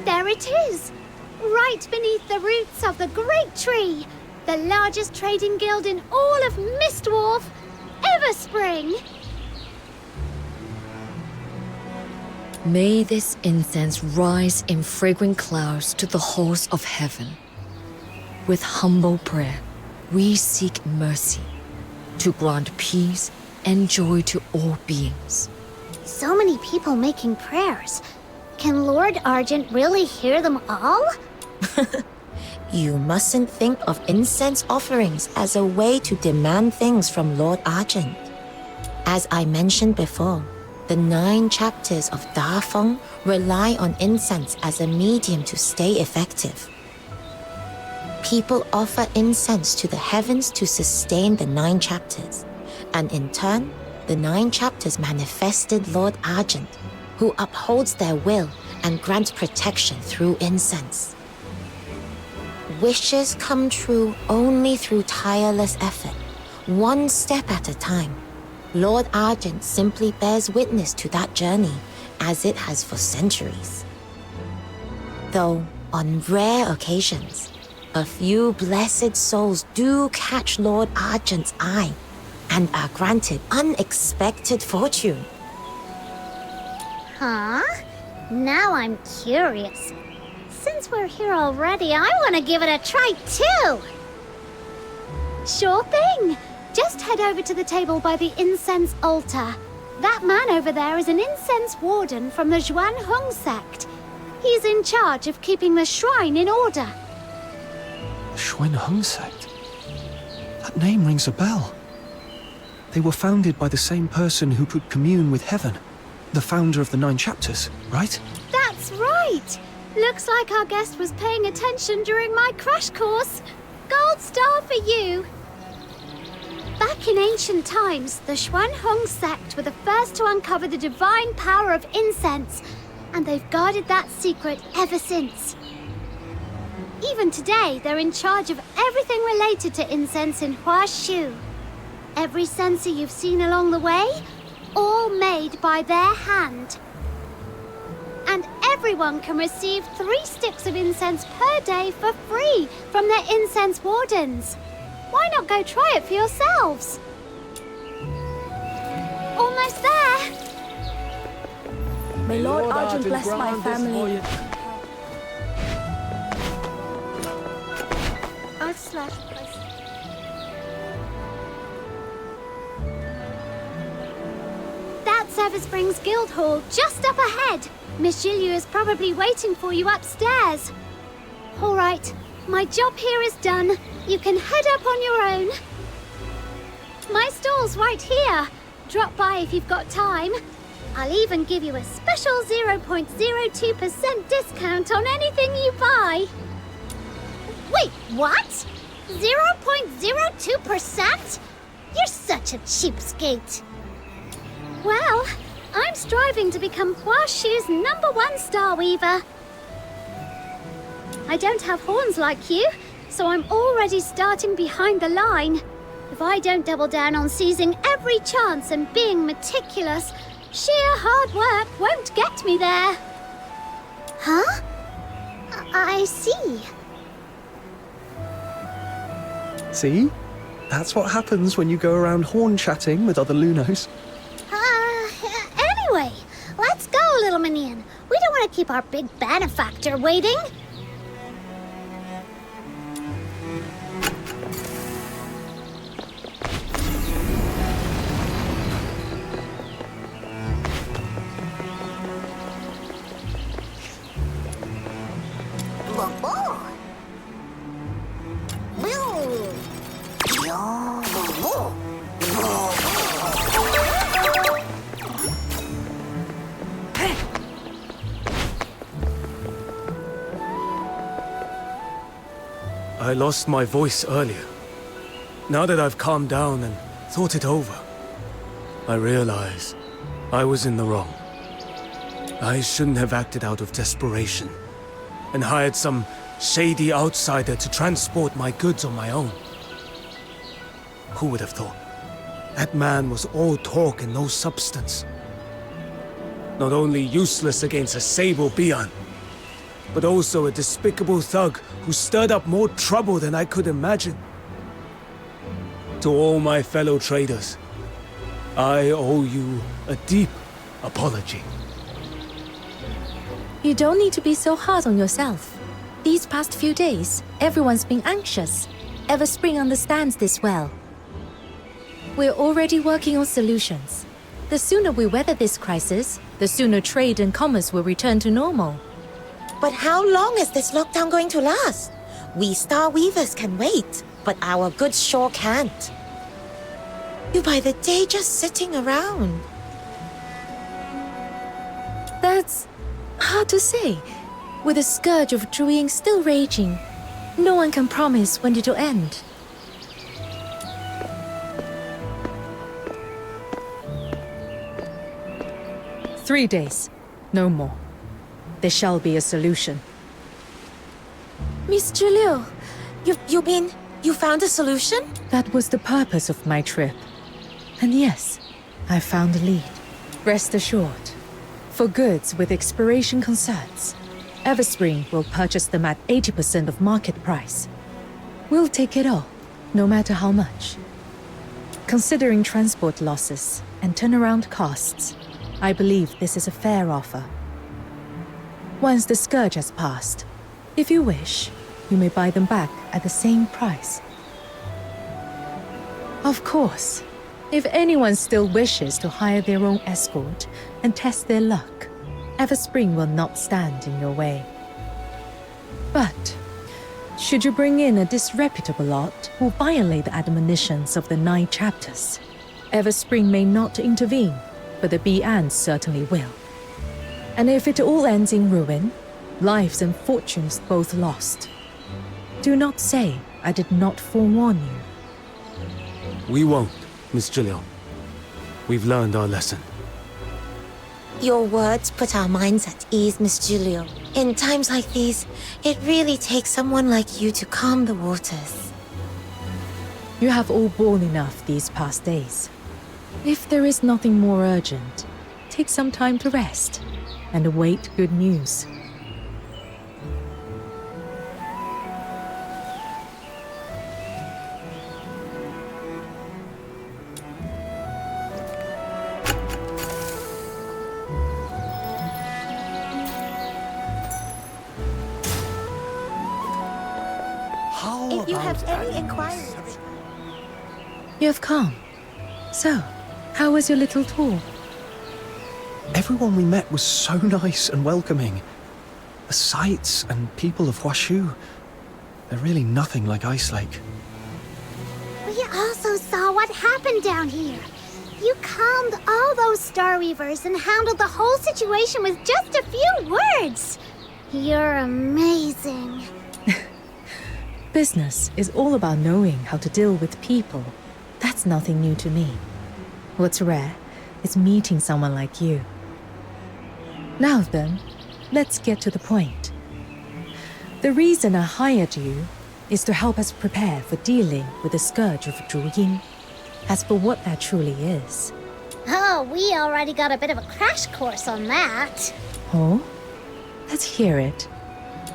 there it is, right beneath the roots of the great tree, the largest trading guild in all of Mistwolf, Everspring. May this incense rise in fragrant clouds to the halls of heaven. With humble prayer, we seek mercy to grant peace and joy to all beings. So many people making prayers. Can Lord Argent really hear them all? You mustn't think of incense offerings as a way to demand things from Lord Argent. As I mentioned before, the 9 chapters of Da Feng rely on incense as a medium to stay effective. People offer incense to the heavens to sustain the 9 chapters, and in turn, the 9 chapters manifested Lord Argent, who upholds their will and grants protection through incense. Wishes come true only through tireless effort, one step at a time. Lord Argent simply bears witness to that journey, as it has for centuries. Though, on rare occasions, a few blessed souls do catch Lord Argent's eye and are granted unexpected fortune. Huh? Now I'm curious. Since we're here already, I want to give it a try too! Sure thing! Just head over to the table by the incense altar. That man over there is an incense warden from the Zhuan Hong sect. He's in charge of keeping the shrine in order. the Shuan Hung sect. That name rings a bell. They were founded by the same person who could commune with heaven, the founder of the 9 chapters, right? That's right! Looks like our guest was paying attention during my crash course. Gold star for you! Back in ancient times, the Xuan Hong sect were the first to uncover the divine power of incense, and they've guarded that secret ever since. Even today, they're in charge of everything related to incense in Huashu. Every censer you've seen along the way, all made by their hand. And everyone can receive 3 sticks of incense per day for free from their incense wardens. Why not go try it for yourselves? Almost there! May Lord Argent bless my family. I've slashed. That's Everspring's Guild Hall, just up ahead. Miss Jillieu is probably waiting for you upstairs. All right, my job here is done. You can head up on your own. My stall's right here. Drop by if you've got time. I'll even give you a special 0.02% discount on anything you buy. Wait, what? 0.02%? You're such a cheapskate. Well, I'm striving to become Huashu's #1 star weaver. I don't have horns like you, so I'm already starting behind the line. If I don't double down on seizing every chance and being meticulous, sheer hard work won't get me there. Huh? I see. See? That's what happens when you go around horn chatting with other Lunos. Anyway, let's go, little minion. We don't want to keep our big benefactor waiting. I lost my voice earlier. Now that I've calmed down and thought it over, I realize I was in the wrong. I shouldn't have acted out of desperation and hired some shady outsider to transport my goods on my own. Who would have thought? That man was all talk and no substance. Not only useless against a Sable Bian, but also a despicable thug who stirred up more trouble than I could imagine. To all my fellow traders, I owe you a deep apology. You don't need to be so hard on yourself. These past few days, everyone's been anxious. Everspring understands this well. We're already working on solutions. The sooner we weather this crisis, the sooner trade and commerce will return to normal. But how long is this lockdown going to last? We Star Weavers can wait, but our goods sure can't. You buy the day just sitting around. That's hard to say. With the scourge of Zhuying still raging, no one can promise when it'll end. "3 days, no more. There shall be a solution." Mr. Liu, you mean you found a solution? That was the purpose of my trip. And yes, I found a lead. Rest assured, for goods with expiration concerns, Everspring will purchase them at 80% of market price. We'll take it all, no matter how much. Considering transport losses and turnaround costs, I believe this is a fair offer. Once the scourge has passed, if you wish, you may buy them back at the same price. Of course, if anyone still wishes to hire their own escort and test their luck, Everspring will not stand in your way. But should you bring in a disreputable lot who violate the admonitions of the 9 chapters, Everspring may not intervene, but the Bian certainly will. And if it all ends in ruin, lives and fortunes both lost, do not say I did not forewarn you. We won't, Miss Julio. We've learned our lesson. Your words put our minds at ease, Miss Julio. In times like these, it really takes someone like you to calm the waters. You have all borne enough these past days. If there is nothing more urgent, take some time to rest and await good news. If you have any inquiries... You have come. So, how was your little tour? Everyone we met was so nice and welcoming. The sights and people of Huashu, they're really nothing like Ice Lake. We also saw what happened down here. You calmed all those Star Weavers and handled the whole situation with just a few words. You're amazing. Business is all about knowing how to deal with people. That's nothing new to me. What's rare is meeting someone like you. Now then, let's get to the point. The reason I hired you is to help us prepare for dealing with the scourge of Zhuying. As for what that truly is... Oh, we already got a bit of a crash course on that. Oh? Let's hear it.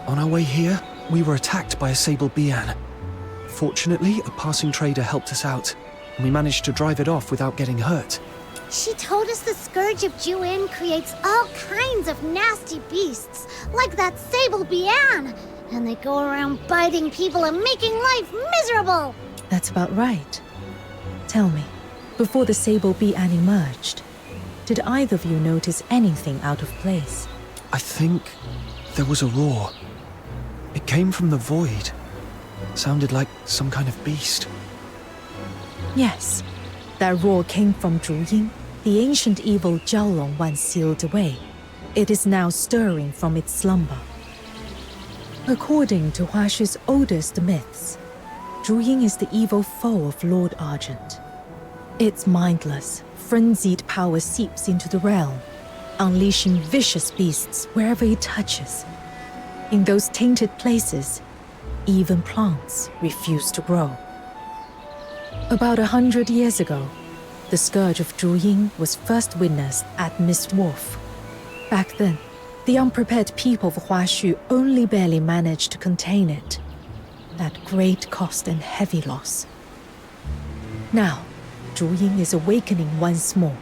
On our way here, we were attacked by a Sable Bian. Fortunately, a passing trader helped us out, and we managed to drive it off without getting hurt. She told us the Scourge of Juin creates all kinds of nasty beasts, like that Sable Bian, and they go around biting people and making life miserable. That's about right. Tell me, before the Sable Bian emerged, did either of you notice anything out of place? I think there was a roar. It came from the void. Sounded like some kind of beast. Yes, that roar came from Zhuying, the ancient evil Jiaolong once sealed away. It is now stirring from its slumber. According to Huashu's oldest myths, Zhuying is the evil foe of Lord Argent. Its mindless, frenzied power seeps into the realm, unleashing vicious beasts wherever it touches. In those tainted places, even plants refuse to grow. About 100 years ago, the scourge of Zhuying was first witnessed at Mist Wolf. Back then, the unprepared people of Huashu only barely managed to contain it, at great cost and heavy loss. Now, Zhuying is awakening once more.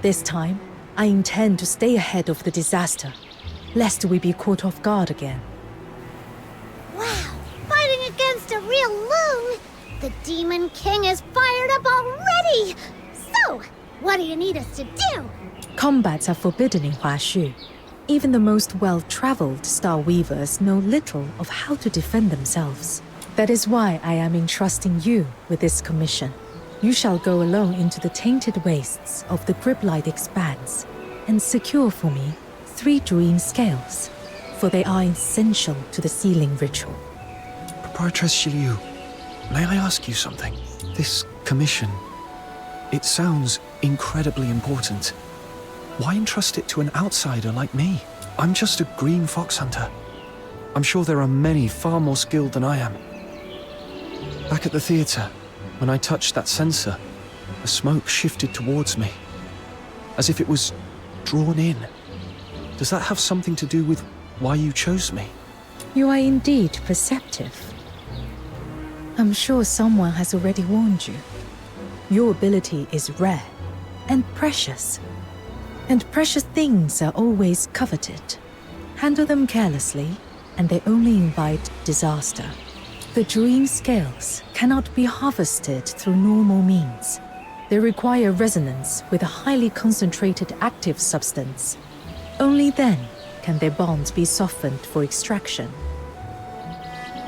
This time, I intend to stay ahead of the disaster, lest we be caught off guard again. Wow, fighting against a real loon! The Demon King is fired up already! So, what do you need us to do? Combats are forbidden in Huashu. Even the most well-traveled Star Weavers know little of how to defend themselves. That is why I am entrusting you with this commission. You shall go alone into the tainted wastes of the Griblight Expanse and secure for me 3 Zhuying scales, for they are essential to the sealing ritual. Proprietress Shiliu, may I ask you something? This commission, it sounds incredibly important. Why entrust it to an outsider like me? I'm just a green fox hunter. I'm sure there are many far more skilled than I am. Back at the theater, when I touched that sensor, the smoke shifted towards me, as if it was drawn in. Does that have something to do with why you chose me? You are indeed perceptive. I'm sure someone has already warned you. Your ability is rare and precious. And precious things are always coveted. Handle them carelessly, and they only invite disaster. The Zhuying scales cannot be harvested through normal means. They require resonance with a highly concentrated active substance. Only then can their bonds be softened for extraction.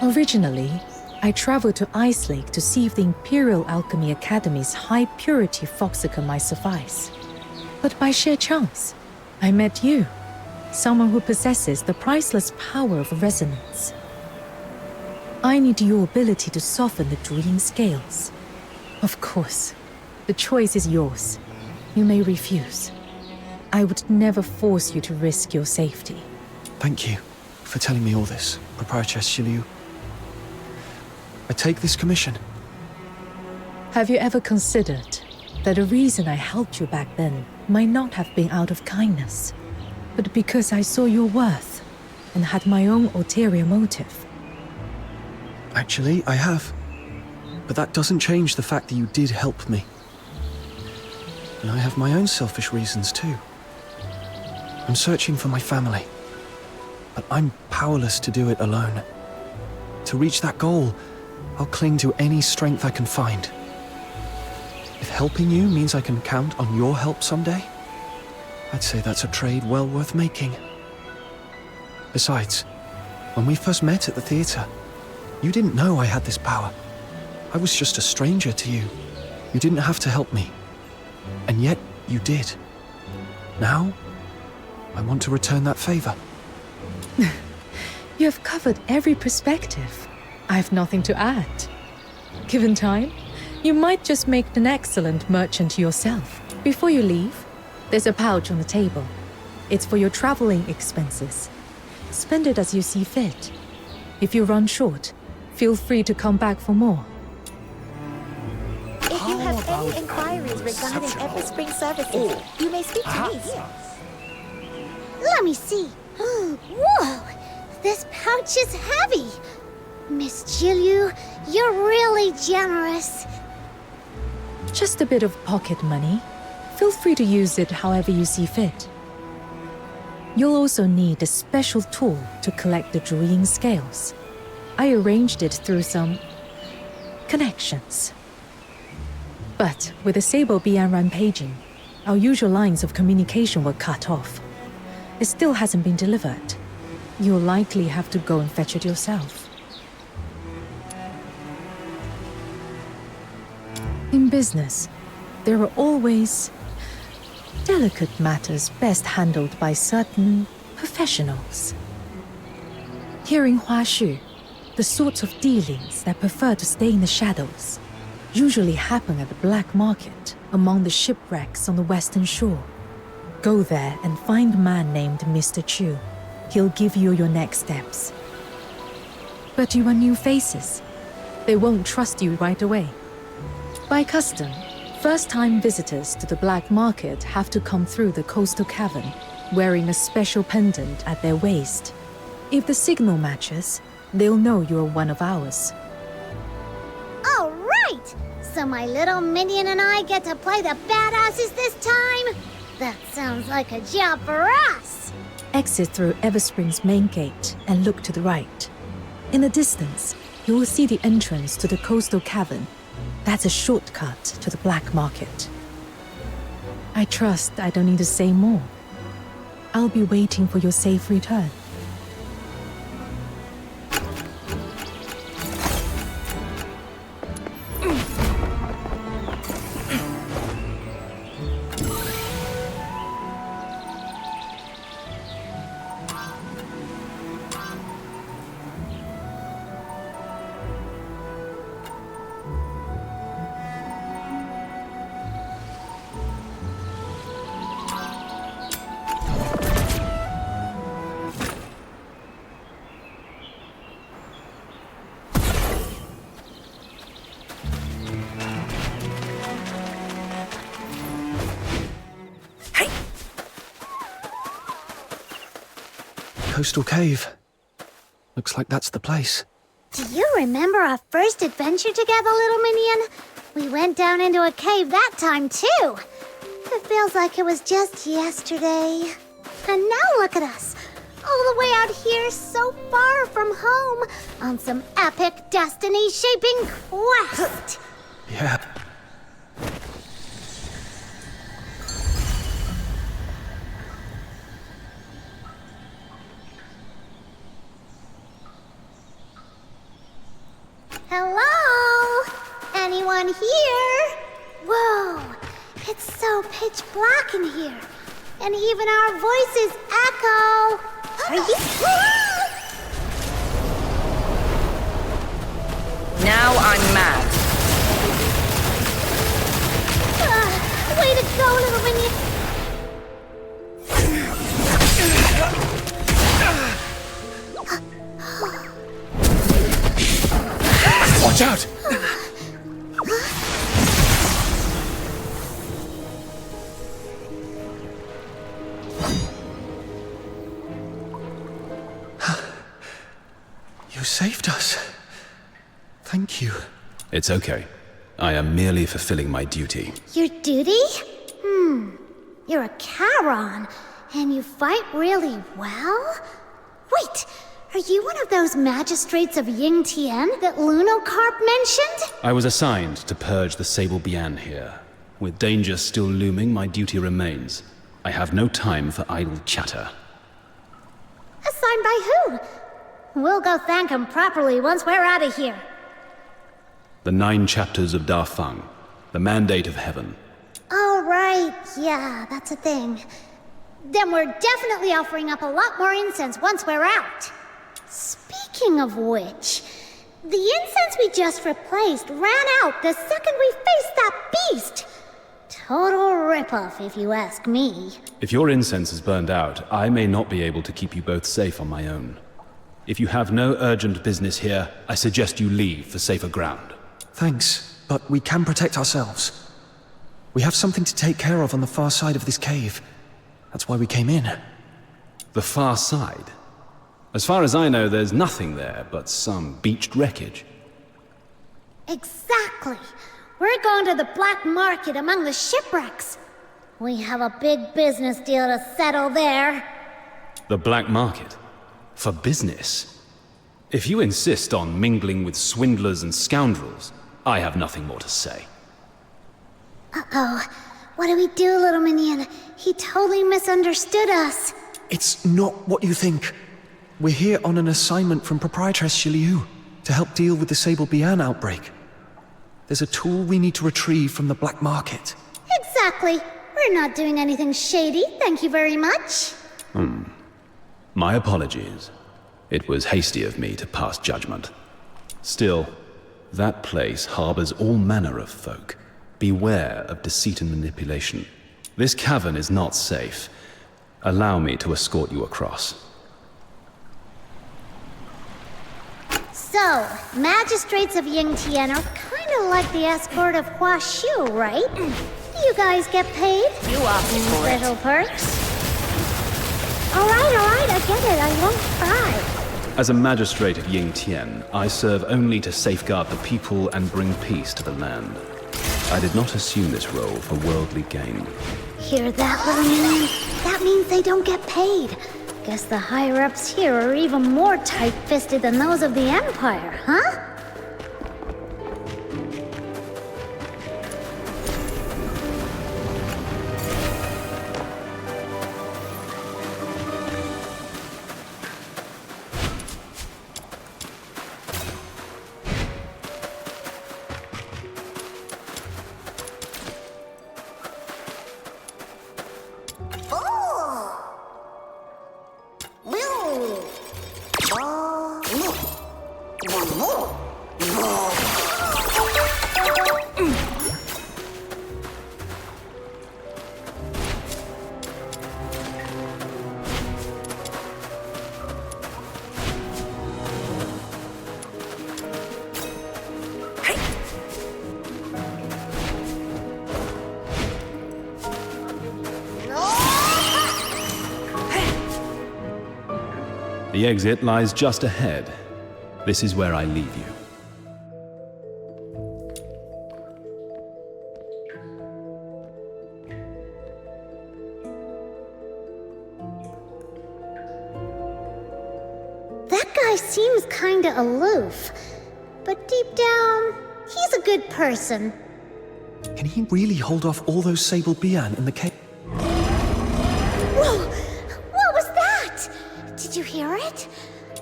Originally, I traveled to Ice Lake to see if the Imperial Alchemy Academy's high-purity foxicum might suffice. But by sheer chance, I met you, someone who possesses the priceless power of resonance. I need your ability to soften the Zhuying scales. Of course, the choice is yours. You may refuse. I would never force you to risk your safety. Thank you for telling me all this, Proprietress Shiliu. I take this commission. Have you ever considered that the reason I helped you back then might not have been out of kindness, but because I saw your worth and had my own ulterior motive? Actually, I have. But that doesn't change the fact that you did help me. And I have my own selfish reasons too. I'm searching for my family, but I'm powerless to do it alone. To reach that goal, I'll cling to any strength I can find. If helping you means I can count on your help someday, I'd say that's a trade well worth making. Besides, when we first met at the theater, you didn't know I had this power. I was just a stranger to you. You didn't have to help me. And yet, you did. Now, I want to return that favor. You have covered every perspective. I have nothing to add. Given time, you might just make an excellent merchant yourself. Before you leave, there's a pouch on the table. It's for your traveling expenses. Spend it as you see fit. If you run short, feel free to come back for more. If you have any inquiries regarding Everspring services, you may speak to me here. Let me see. Whoa! This pouch is heavy. Miss Jilyu, you're really generous. Just a bit of pocket money. Feel free to use it however you see fit. You'll also need a special tool to collect the Druiding scales. I arranged it through some connections. But with the Sable Bian rampaging, our usual lines of communication were cut off. It still hasn't been delivered. You'll likely have to go and fetch it yourself. In business, there are always delicate matters best handled by certain professionals. Here in Huashu, the sorts of dealings that prefer to stay in the shadows usually happen at the black market among the shipwrecks on the western shore. Go there and find a man named Mr. Chu. He'll give you your next steps. But you are new faces. They won't trust you right away. By custom, first-time visitors to the black market have to come through the coastal cavern, wearing a special pendant at their waist. If the signal matches, they'll know you're one of ours. All right! So my little minion and I get to play the badasses this time? That sounds like a job for us! Exit through Everspring's main gate and look to the right. In the distance, you will see the entrance to the coastal cavern. That's a shortcut to the black market. I trust I don't need to say more. I'll be waiting for your safe return. Coastal cave. Looks like that's the place. Do you remember our first adventure together, little minion? We went down into a cave that time, too. It feels like it was just yesterday. And now look at us, all the way out here so far from home, on some epic destiny-shaping quest. Yeah. Hello? Anyone here? Whoa, it's so pitch black in here. And even our voices echo. Are you... Now I'm mad. Way to go, little minion. Watch out! You saved us. Thank you. It's okay. I am merely fulfilling my duty. Your duty? You're a Charon, and you fight really well? Wait, are you one of those magistrates of Ying Tian that Lunocarp mentioned? I was assigned to purge the Sable Bian here. With danger still looming, my duty remains. I have no time for idle chatter. Assigned by who? We'll go thank him properly once we're out of here. The 9 chapters of Da Feng, the mandate of heaven. All right. right, yeah, that's a thing. Then we're definitely offering up a lot more incense once we're out. Speaking of which, the incense we just replaced ran out the second we faced that beast. Total ripoff, if you ask me. If your incense is burned out, I may not be able to keep you both safe on my own. If you have no urgent business here, I suggest you leave for safer ground. Thanks, but we can protect ourselves. We have something to take care of on the far side of this cave. That's why we came in. The far side? As far as I know, there's nothing there but some beached wreckage. Exactly. We're going to the black market among the shipwrecks. We have a big business deal to settle there. The black market? For business? If you insist on mingling with swindlers and scoundrels, I have nothing more to say. Uh-oh. What do we do, little minion? He totally misunderstood us. It's not what you think. We're here on an assignment from Proprietress Shiliu to help deal with the Sable Bian outbreak. There's a tool we need to retrieve from the black market. Exactly. We're not doing anything shady, thank you very much. My apologies. It was hasty of me to pass judgment. Still, that place harbors all manner of folk. Beware of deceit and manipulation. This cavern is not safe. Allow me to escort you across. So, magistrates of Yingtian are kind of like the escort of Huashu, right? Do you guys get paid? You asked for it. Special perks? Alright, I get it. I won't cry. As a magistrate of Yingtian, I serve only to safeguard the people and bring peace to the land. I did not assume this role for worldly gain. Hear that, little minion? That means they don't get paid. Guess the higher-ups here are even more tight-fisted than those of the Empire, huh? The exit lies just ahead. This is where I leave you. That guy seems kinda aloof. But deep down, he's a good person. Can he really hold off all those Sable Bian in the cave? Whoa! What was that? Did you hear it?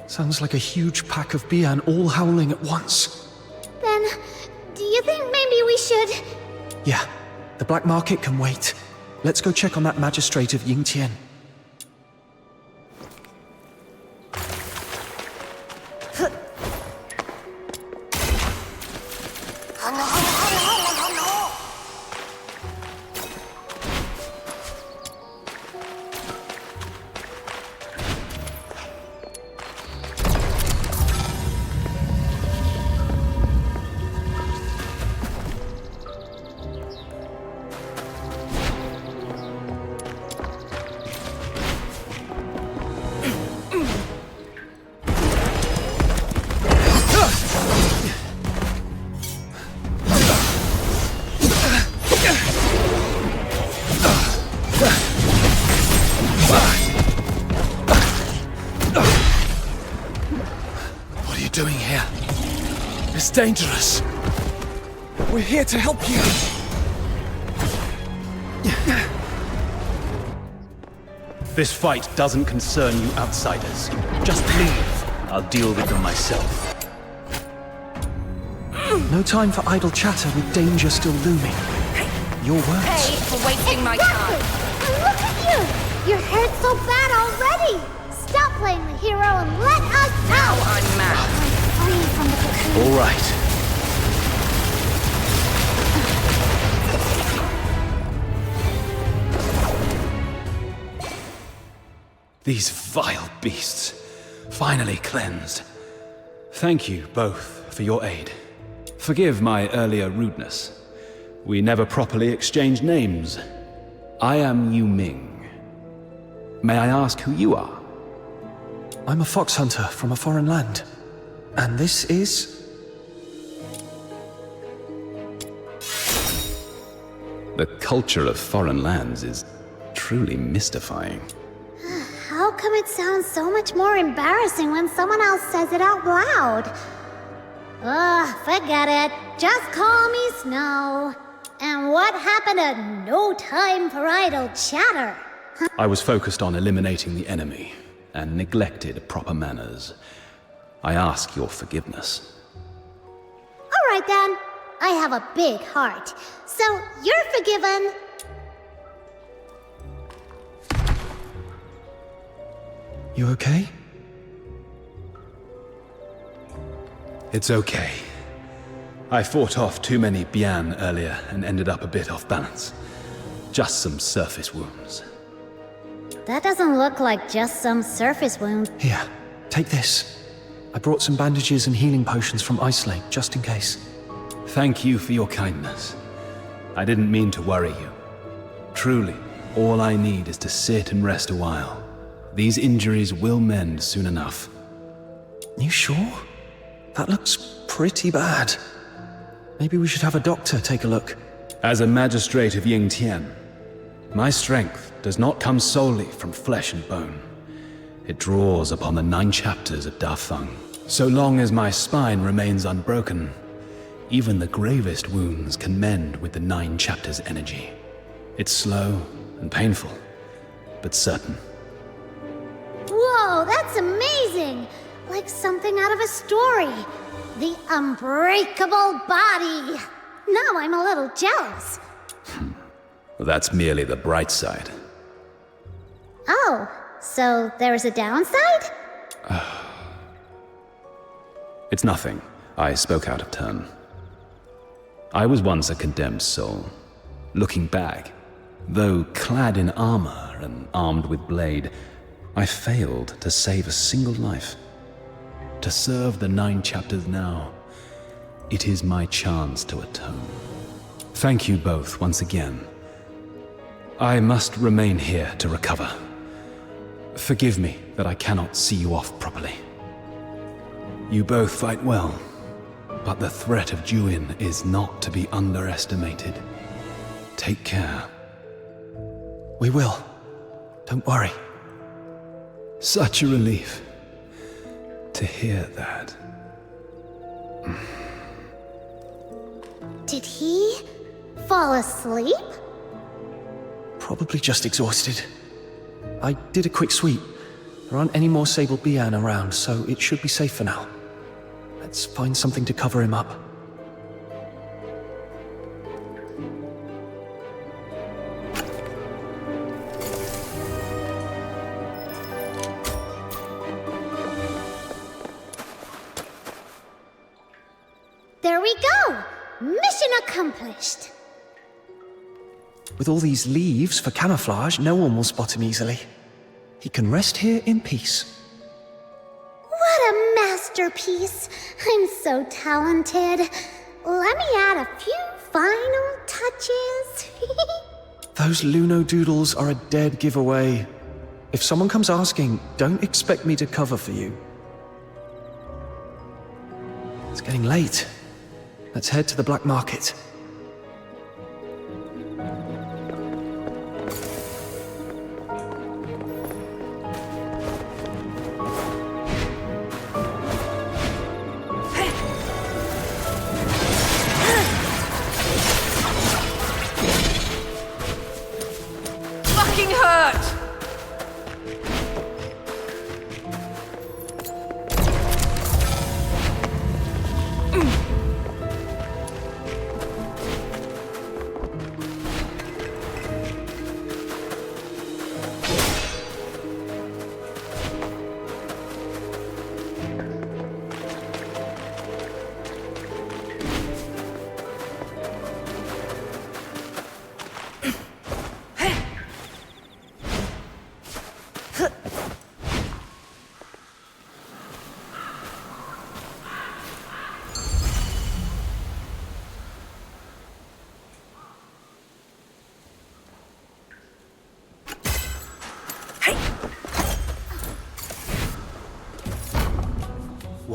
Sounds like a huge pack of Bian all howling at once. Then, do you think maybe we should... Yeah, the black market can wait. Let's go check on that magistrate of Yingtian. What are you doing here? It's dangerous. We're here to help you. This fight doesn't concern you outsiders. Just leave. I'll deal with them myself. No time for idle chatter with danger still looming. your words. Pay for wasting my Exactly! time. And look at you! You're hurt so bad already! Stop playing the hero and let us Now out! I'm mad. Free from the cocoon. All right. These vile beasts, finally cleansed. Thank you both for your aid. Forgive my earlier rudeness. We never properly exchanged names. I am Yu Ming. May I ask who you are? I'm a fox hunter from a foreign land. And this is... The culture of foreign lands is truly mystifying. How come it sounds so much more embarrassing when someone else says it out loud? Ugh, forget it. Just call me Snow. And what happened to no time for idle chatter? I was focused on eliminating the enemy and neglected proper manners. I ask your forgiveness. All right then. I have a big heart. So you're forgiven. You okay? It's okay. I fought off too many Bian earlier and ended up a bit off balance. Just some surface wounds. That doesn't look like just some surface wound. Here, take this. I brought some bandages and healing potions from Ice Lake, just in case. Thank you for your kindness. I didn't mean to worry you. Truly, all I need is to sit and rest a while. These injuries will mend soon enough. You sure? That looks pretty bad. Maybe we should have a doctor take a look. As a magistrate of Yingtian, my strength does not come solely from flesh and bone. It draws upon the 9 chapters of Dafeng. So long as my spine remains unbroken, even the gravest wounds can mend with the 9 chapters' energy. It's slow and painful, but certain. Whoa, that's amazing! Like something out of a story. The unbreakable body. Now I'm a little jealous. That's merely the bright side. Oh, so there's a downside? It's nothing. I spoke out of turn. I was once a condemned soul. Looking back, though clad in armor and armed with blade, I failed to save a single life. To serve the 9 chapters now, it is my chance to atone. Thank you both once again. I must remain here to recover. Forgive me that I cannot see you off properly. You both fight well, but the threat of Juin is not to be underestimated. Take care. We will. Don't worry. Such a relief to hear that. Did he fall asleep? Probably just exhausted. I did a quick sweep. There aren't any more Sable Bian around, so it should be safe for now. Let's find something to cover him up. There we go! Mission accomplished! With all these leaves for camouflage, no one will spot him easily. He can rest here in peace. What a masterpiece! I'm so talented. Let me add a few final touches. Those Luno doodles are a dead giveaway. If someone comes asking, don't expect me to cover for you. It's getting late. Let's head to the black market. Fucking hurt!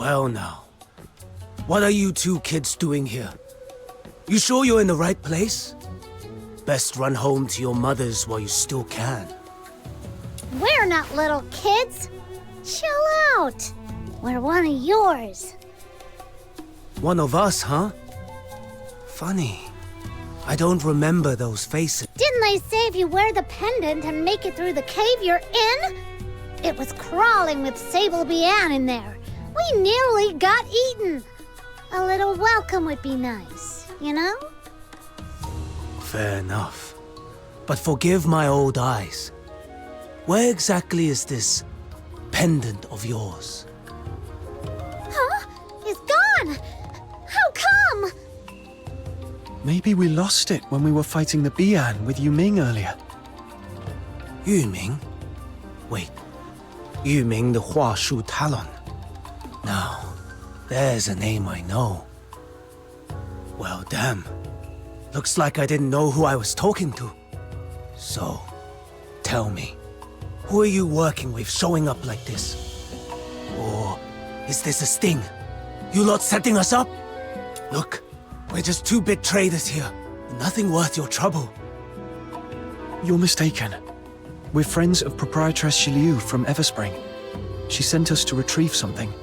Well now, what are you two kids doing here? You sure you're in the right place? Best run home to your mothers while you still can. We're not little kids. Chill out. We're one of yours. One of us, huh? Funny. I don't remember those faces. Didn't they say if you wear the pendant and make it through the cave, you're in? It was crawling with Sable Bian in there. We nearly got eaten. A little welcome would be nice, you know? Fair enough. But forgive my old eyes. Where exactly is this pendant of yours? Huh? It's gone! How come? Maybe we lost it when we were fighting the Bian with Yu Ming earlier. Yu Ming? Wait. Yu Ming the Huashu Talon. Now, there's a name I know. Well, damn. Looks like I didn't know who I was talking to. So, tell me, who are you working with showing up like this? Or is this a sting? You lot setting us up? Look, we're just two big traders here. Nothing worth your trouble. You're mistaken. We're friends of Proprietress Shiliu from Everspring. She sent us to retrieve something.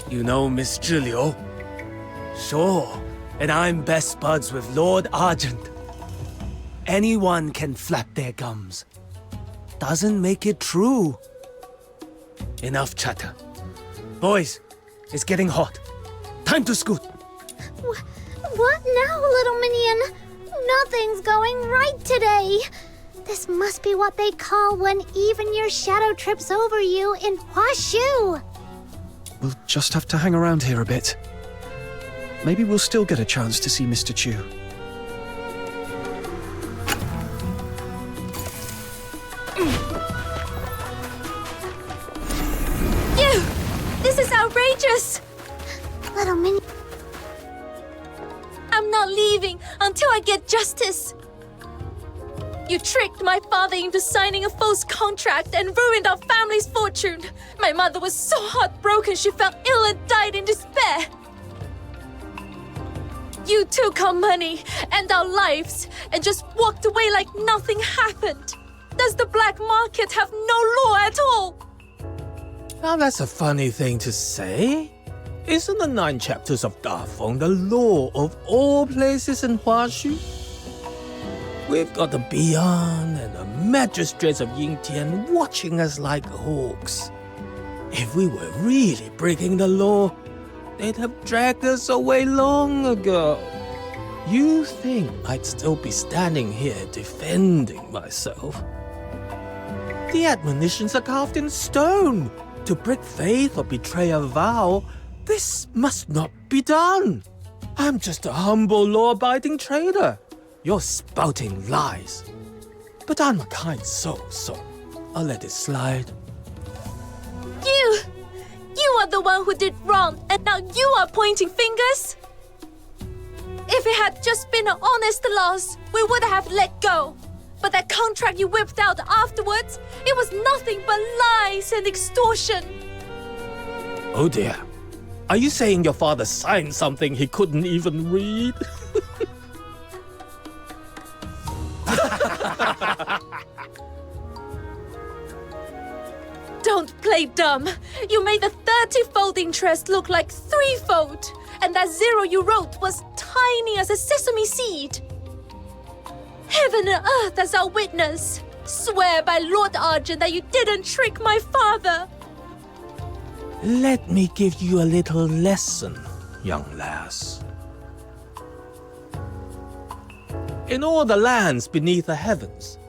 You know Miss Zhiliu? Sure, and I'm best buds with Lord Argent. Anyone can flap their gums. Doesn't make it true. Enough chatter. Boys, it's getting hot. Time to scoot. What now, little minion? Nothing's going right today. This must be what they call when even your shadow trips over you in Huashu. We'll just have to hang around here a bit. Maybe we'll still get a chance to see Mr. Chu. You! This is outrageous! Little minion. I'm not leaving until I get justice. You tricked my father into signing a false contract and ruined our family's fortune. My mother was so heartbroken she fell ill and died in despair. You took our money and our lives and just walked away like nothing happened. Does the black market have no law at all? Now that's a funny thing to say. Isn't the 9 chapters of Dafeng the law of all places in Huashu? We've got the Bian and the magistrates of Yingtian watching us like hawks. If we were really breaking the law, they'd have dragged us away long ago. You think I'd still be standing here defending myself? The admonitions are carved in stone. To break faith or betray a vow, this must not be done. I'm just a humble law-abiding trader. You're spouting lies. But I'm a kind soul, so I'll let it slide. You are the one who did wrong, and now you are pointing fingers? If it had just been an honest loss, we would have let go. But that contract you whipped out afterwards, it was nothing but lies and extortion. Oh dear. Are you saying your father signed something he couldn't even read? Don't play dumb. You made the 30-fold interest look like 3-fold. And that 0 you wrote was tiny as a sesame seed. Heaven and earth as our witness. Swear by Lord Argent that you didn't trick my father. Let me give you a little lesson, young lass. In all the lands beneath the heavens,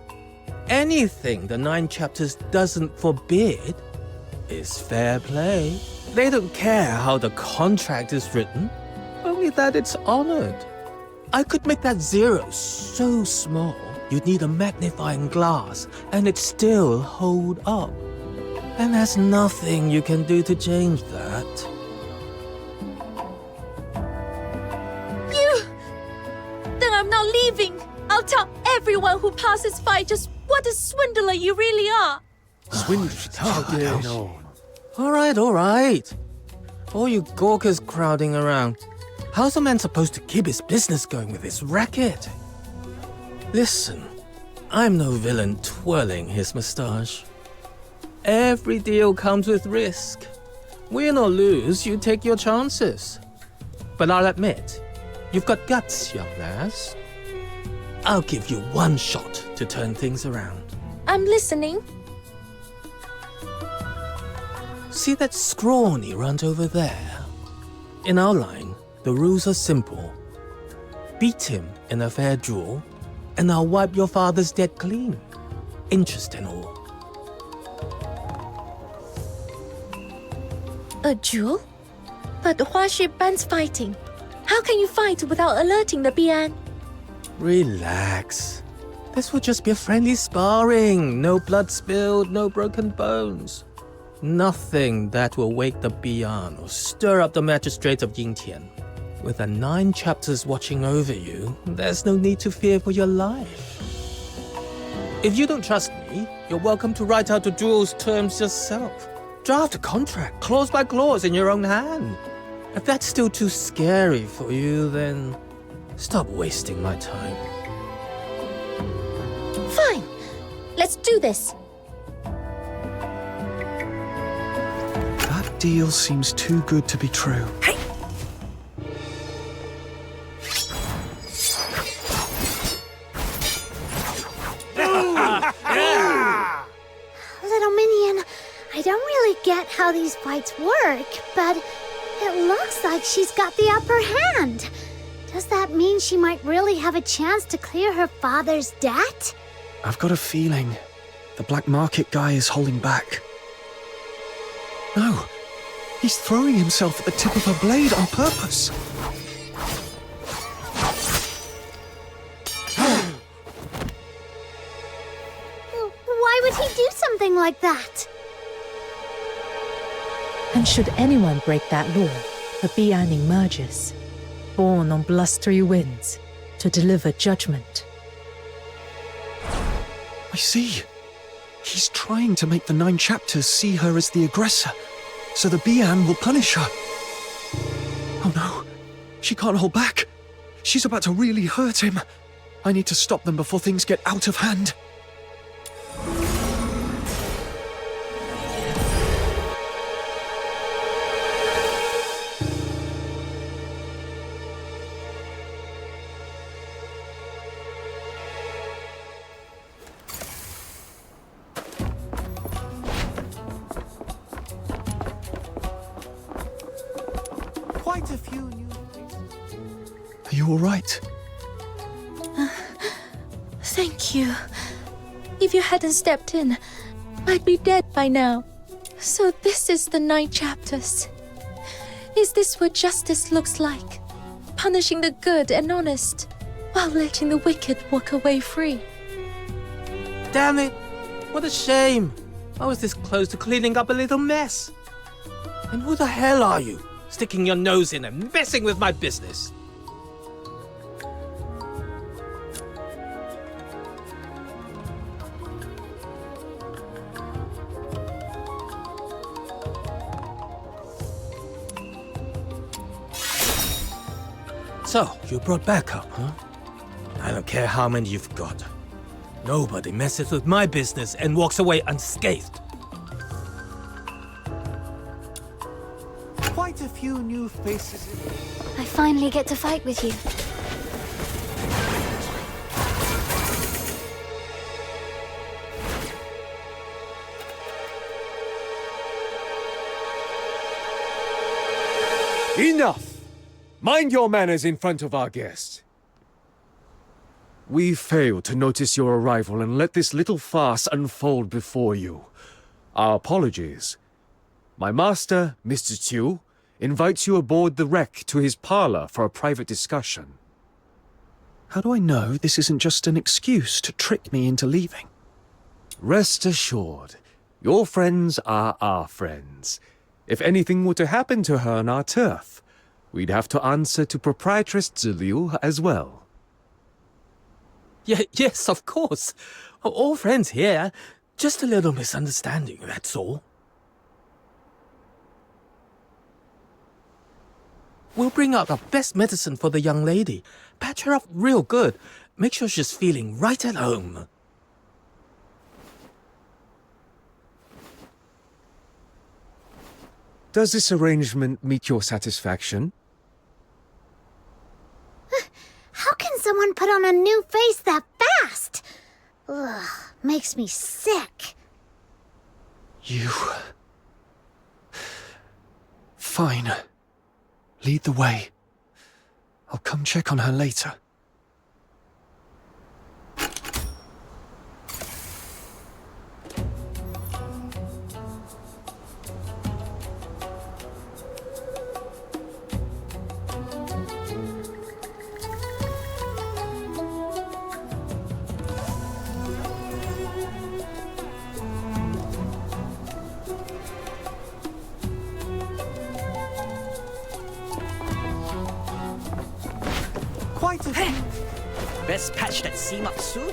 anything the 9 chapters doesn't forbid is fair play. They don't care how the contract is written, only that it's honored. I could make that 0 so small, you'd need a magnifying glass, and it'd still hold up. And there's nothing you can do to change that. Then I'm not leaving. I'll tell everyone who passes by just what a swindler you really are. Swindler? Oh, no. All right. All you gawkers crowding around. How's a man supposed to keep his business going with this racket? Listen, I'm no villain twirling his moustache. Every deal comes with risk. Win or lose, you take your chances. But I'll admit, you've got guts, young lass. I'll give you one shot to turn things around. I'm listening. See that scrawny runt over there? In our line, the rules are simple. Beat him in a fair duel, and I'll wipe your father's debt clean. Interest and all. A duel? But Huaxu bans fighting. How can you fight without alerting the Bian? Relax. This will just be a friendly sparring. No blood spilled, no broken bones. Nothing that will wake the Bian or stir up the magistrates of Yingtian. With the 9 chapters watching over you, there's no need to fear for your life. If you don't trust me, you're welcome to write out the duel's terms yourself. Draft a contract, clause by clause, in your own hand. If that's still too scary for you, then stop wasting my time. Fine. Let's do this. That deal seems too good to be true. Little Minion, I don't really get how these fights work, but it looks like she's got the upper hand. Does that mean she might really have a chance to clear her father's debt? I've got a feeling the black market guy is holding back. No, he's throwing himself at the tip of her blade on purpose. Why would he do something like that? And should anyone break that law, a Bian emerges, born on blustery winds, to deliver judgment. I see. He's trying to make the 9 chapters see her as the aggressor, so the Bian will punish her. Oh no, she can't hold back. She's about to really hurt him. I need to stop them before things get out of hand. Quite a few new... Are you all right? Thank you. If you hadn't stepped in, I'd be dead by now. So this is the 9 chapters. Is this what justice looks like? Punishing the good and honest, while letting the wicked walk away free. Damn it! What a shame! I was this close to cleaning up a little mess. And who the hell are you? Sticking your nose in and messing with my business. So, you brought backup, huh? I don't care how many you've got. Nobody messes with my business and walks away unscathed. Quite a few new faces. I finally get to fight with you. Enough! Mind your manners in front of our guest. We failed to notice your arrival and let this little farce unfold before you. Our apologies. My master, Mr. Chiu, invites you aboard the wreck to his parlor for a private discussion. How do I know this isn't just an excuse to trick me into leaving? Rest assured, your friends are our friends. If anything were to happen to her on our turf, we'd have to answer to Proprietress Ziliu as well. Yes, of course. All friends here. Just a little misunderstanding, that's all. We'll bring out the best medicine for the young lady. Patch her up real good. Make sure she's feeling right at home. Does this arrangement meet your satisfaction? How can someone put on a new face that fast? Ugh, makes me sick. You... Fine. Lead the way. I'll come check on her later. Best patch that seam up soon.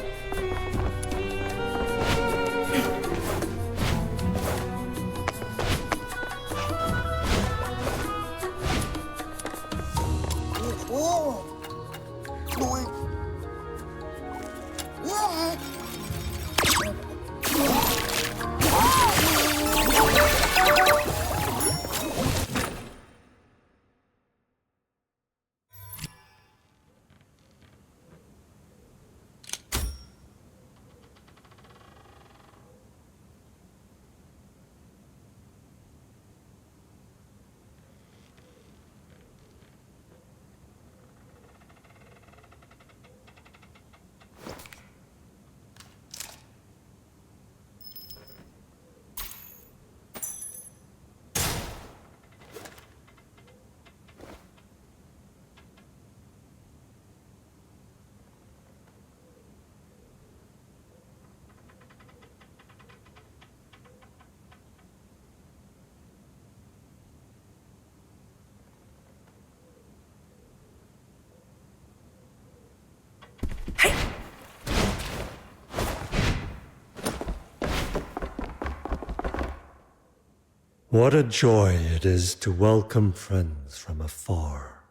What a joy it is to welcome friends from afar.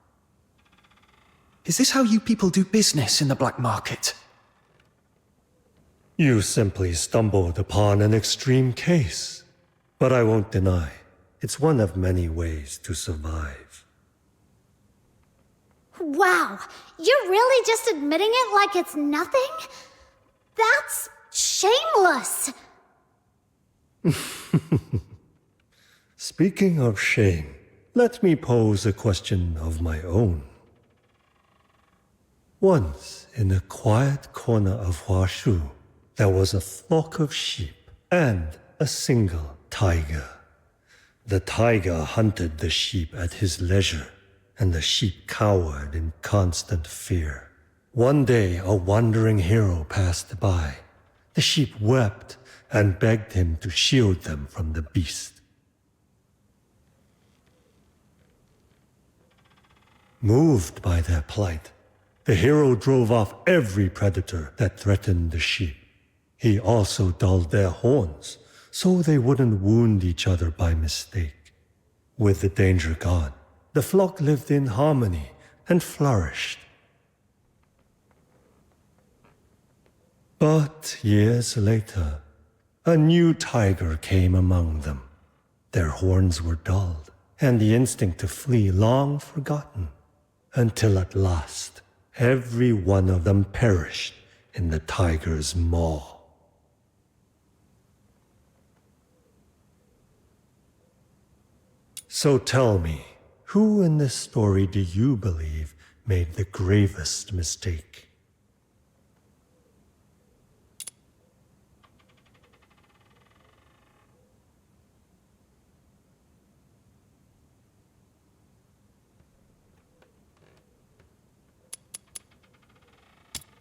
Is this how you people do business in the black market? You simply stumbled upon an extreme case. But I won't deny, it's one of many ways to survive. Wow, you're really just admitting it like it's nothing? That's shameless! Speaking of shame, let me pose a question of my own. Once, in a quiet corner of Huashu, there was a flock of sheep and a single tiger. The tiger hunted the sheep at his leisure, and the sheep cowered in constant fear. One day, a wandering hero passed by. The sheep wept and begged him to shield them from the beast. Moved by their plight, the hero drove off every predator that threatened the sheep. He also dulled their horns, so they wouldn't wound each other by mistake. With the danger gone, the flock lived in harmony and flourished. But years later, a new tiger came among them. Their horns were dulled, and the instinct to flee long forgotten. Until at last, every one of them perished in the tiger's maw. So tell me, who in this story do you believe made the gravest mistake?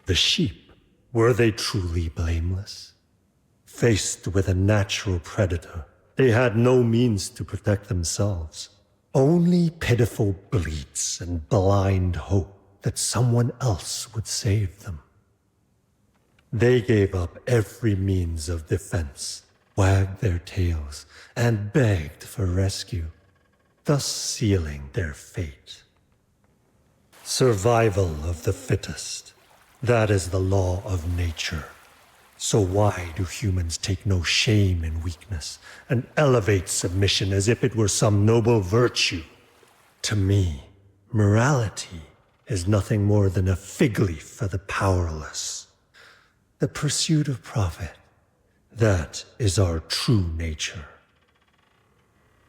The sheep, were they truly blameless? Faced with a natural predator, they had no means to protect themselves. Only pitiful bleats and blind hope that someone else would save them. They gave up every means of defense, wagged their tails, and begged for rescue, thus sealing their fate. Survival of the fittest. That is the law of nature. So why do humans take no shame in weakness and elevate submission as if it were some noble virtue? To me, morality is nothing more than a fig leaf for the powerless. The pursuit of profit, that is our true nature.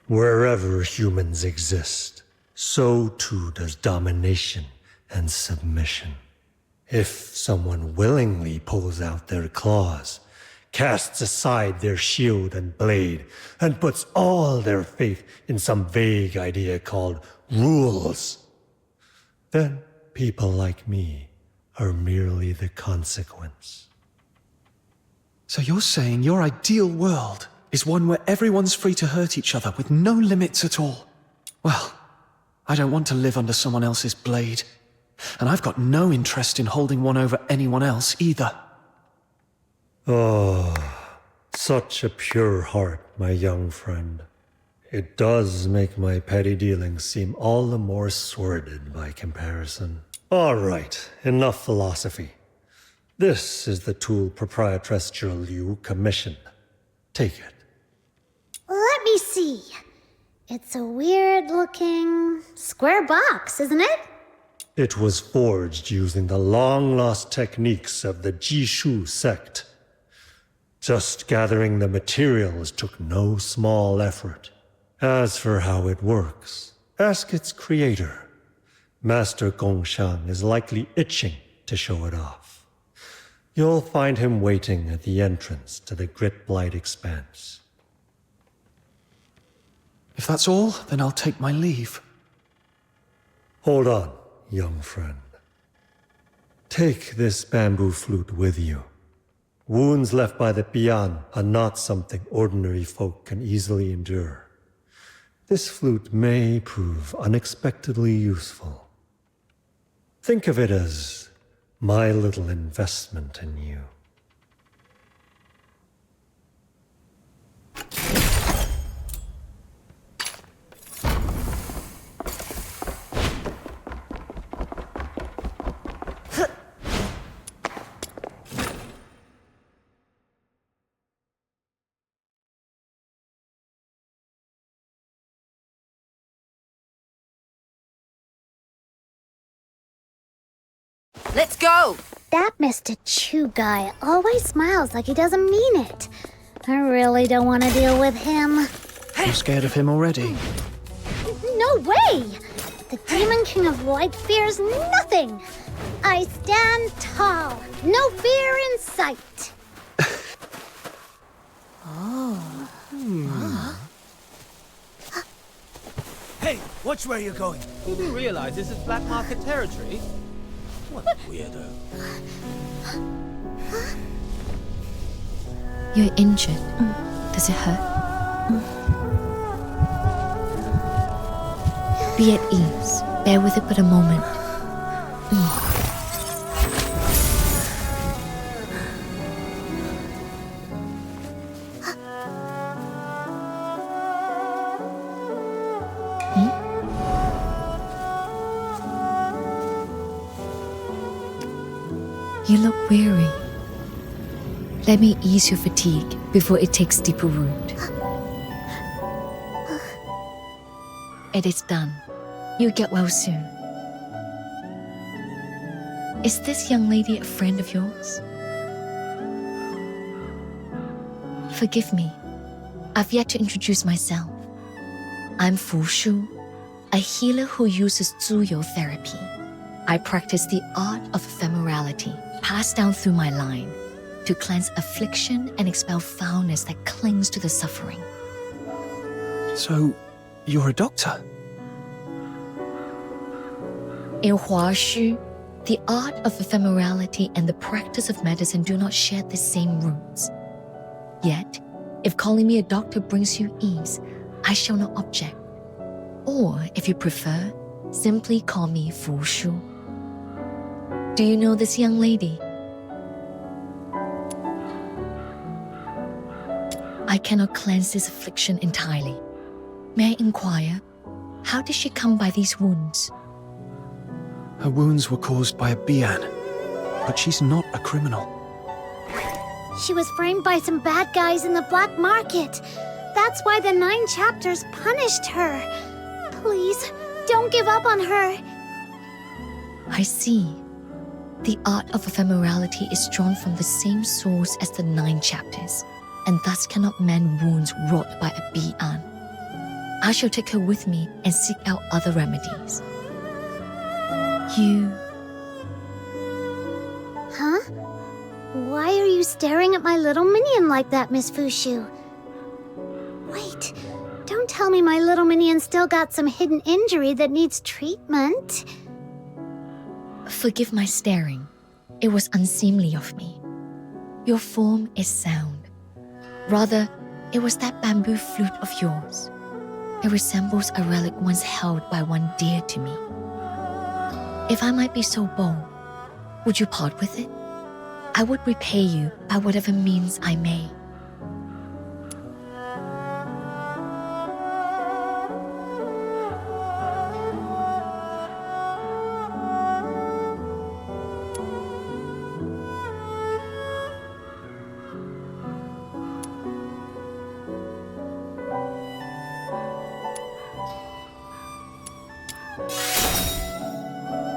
Wherever humans exist, so too does domination and submission. If someone willingly pulls out their claws, casts aside their shield and blade, and puts all their faith in some vague idea called rules, then people like me are merely the consequence. So you're saying your ideal world is one where everyone's free to hurt each other with no limits at all? Well, I don't want to live under someone else's blade. And I've got no interest in holding one over anyone else either. Oh, such a pure heart, my young friend. It does make my petty dealings seem all the more sordid by comparison. All right, enough philosophy. This is the tool Proprietress Liu commissioned. Take it. Let me see. It's a weird-looking square box, isn't it? It was forged using the long-lost techniques of the Jishu sect. Just gathering the materials took no small effort. As for how it works, ask its creator. Master Gongshan is likely itching to show it off. You'll find him waiting at the entrance to the Grit-Blight Expanse. If that's all, then I'll take my leave. Hold on, young friend. Take this bamboo flute with you. Wounds left by the Bian are not something ordinary folk can easily endure. This flute may prove unexpectedly useful. Think of it as my little investment in you. Let's go! That Mr. Chu guy always smiles like he doesn't mean it. I really don't want to deal with him. I'm scared of him already. No way! The Demon King of Light fears nothing. I stand tall, no fear in sight. Hey, watch where you're going. Didn't realize this is black market territory. What a weirdo. You're injured. Does it hurt? Be at ease. Bear with it but a moment. You look weary. Let me ease your fatigue before it takes deeper root. It is done. You'll get well soon. Is this young lady a friend of yours? Forgive me. I've yet to introduce myself. I'm Fu Shu, a healer who uses Zuyou therapy. I practice the art of ephemerality, passed down through my line, to cleanse affliction and expel foulness that clings to the suffering. So, you're a doctor? In Huashu, the art of ephemerality and the practice of medicine do not share the same roots. Yet, if calling me a doctor brings you ease, I shall not object. Or, if you prefer, simply call me Fu Shu. Do you know this young lady? I cannot cleanse this affliction entirely. May I inquire, how did she come by these wounds? Her wounds were caused by a Bian, but she's not a criminal. She was framed by some bad guys in the black market. That's why the 9 chapters punished her. Please, don't give up on her. I see. The art of ephemerality is drawn from the same source as the 9 chapters, and thus cannot mend wounds wrought by a Bian. I shall take her with me and seek out other remedies. You... Huh? Why are you staring at my little minion like that, Miss Fushu? Wait, don't tell me my little minion still got some hidden injury that needs treatment. Forgive my staring. It was unseemly of me. Your form is sound. Rather, it was that bamboo flute of yours. It resembles a relic once held by one dear to me. If I might be so bold, would you part with it? I would repay you by whatever means I may.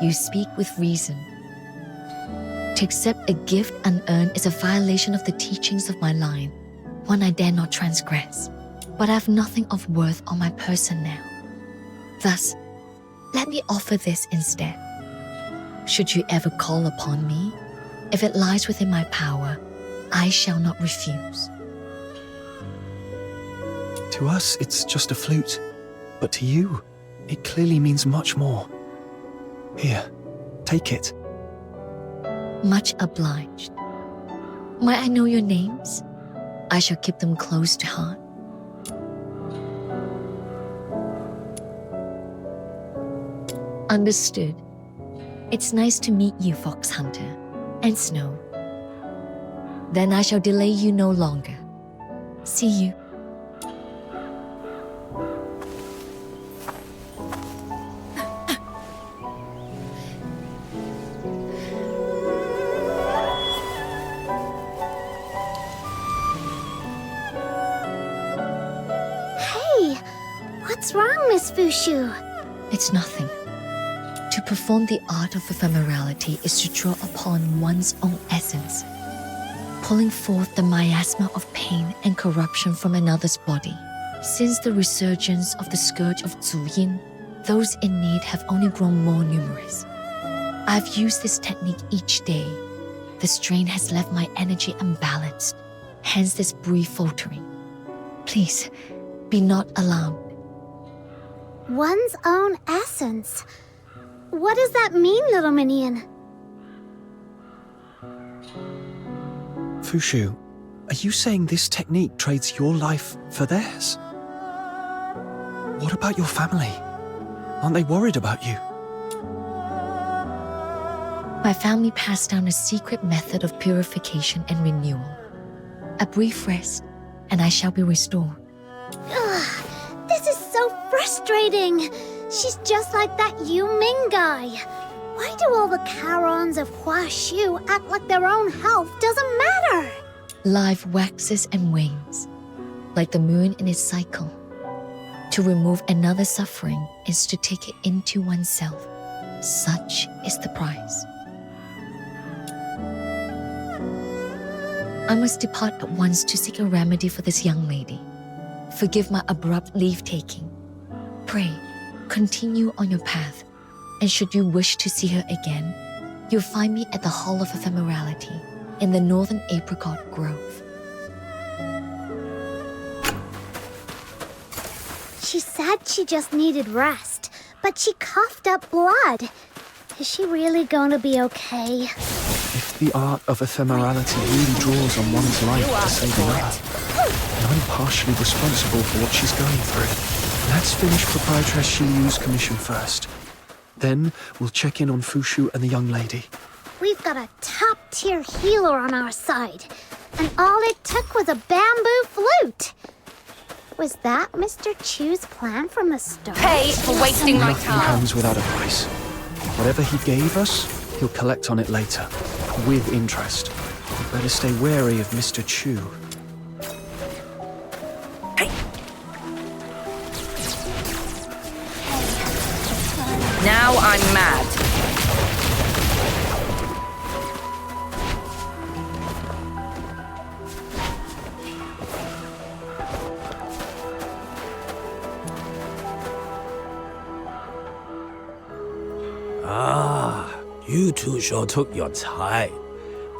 You speak with reason. To accept a gift unearned is a violation of the teachings of my line, one I dare not transgress. But I have nothing of worth on my person now. Thus, let me offer this instead. Should you ever call upon me, if it lies within my power, I shall not refuse. To us, it's just a flute. But to you, it clearly means much more. Here, take it. Much obliged. Might I know your names? I shall keep them close to heart. Understood. It's nice to meet you, Fox Hunter. And Snow. Then I shall delay you no longer. See you. What's wrong, Miss Fushu? It's nothing. To perform the art of ephemerality is to draw upon one's own essence, pulling forth the miasma of pain and corruption from another's body. Since the resurgence of the scourge of Zuyin, those in need have only grown more numerous. I've used this technique each day. The strain has left my energy unbalanced, hence this brief faltering. Please, be not alarmed. One's own essence. What does that mean, little minion? Fushu, are you saying this technique trades your life for theirs? What about your family? Aren't they worried about you? My family passed down a secret method of purification and renewal. A brief rest, and I shall be restored. Ugh, this is so frustrating. She's just like that Yu Ming guy. Why do all the Charons of Huashu act like their own health doesn't matter? Life waxes and wanes, like the moon in its cycle. To remove another suffering is to take it into oneself. Such is the price. I must depart at once to seek a remedy for this young lady. Forgive my abrupt leave-taking. Pray, continue on your path, and should you wish to see her again, you'll find me at the Hall of Ephemerality in the Northern Apricot Grove. She said she just needed rest, but she coughed up blood. Is she really going to be okay? If the art of ephemerality really draws on one's life to save another, then I'm partially responsible for what she's going through. Let's finish Proprietress Shiyu's commission first. Then we'll check in on Fushu and the young lady. We've got a top-tier healer on our side, and all it took was a bamboo flute. Was that Mr. Chu's plan from the start? Pay for wasting my Nothing time. comes without a price. Whatever he gave us, he'll collect on it later, with interest. We'd better stay wary of Mr. Chu. Now I'm mad. You two sure took your time.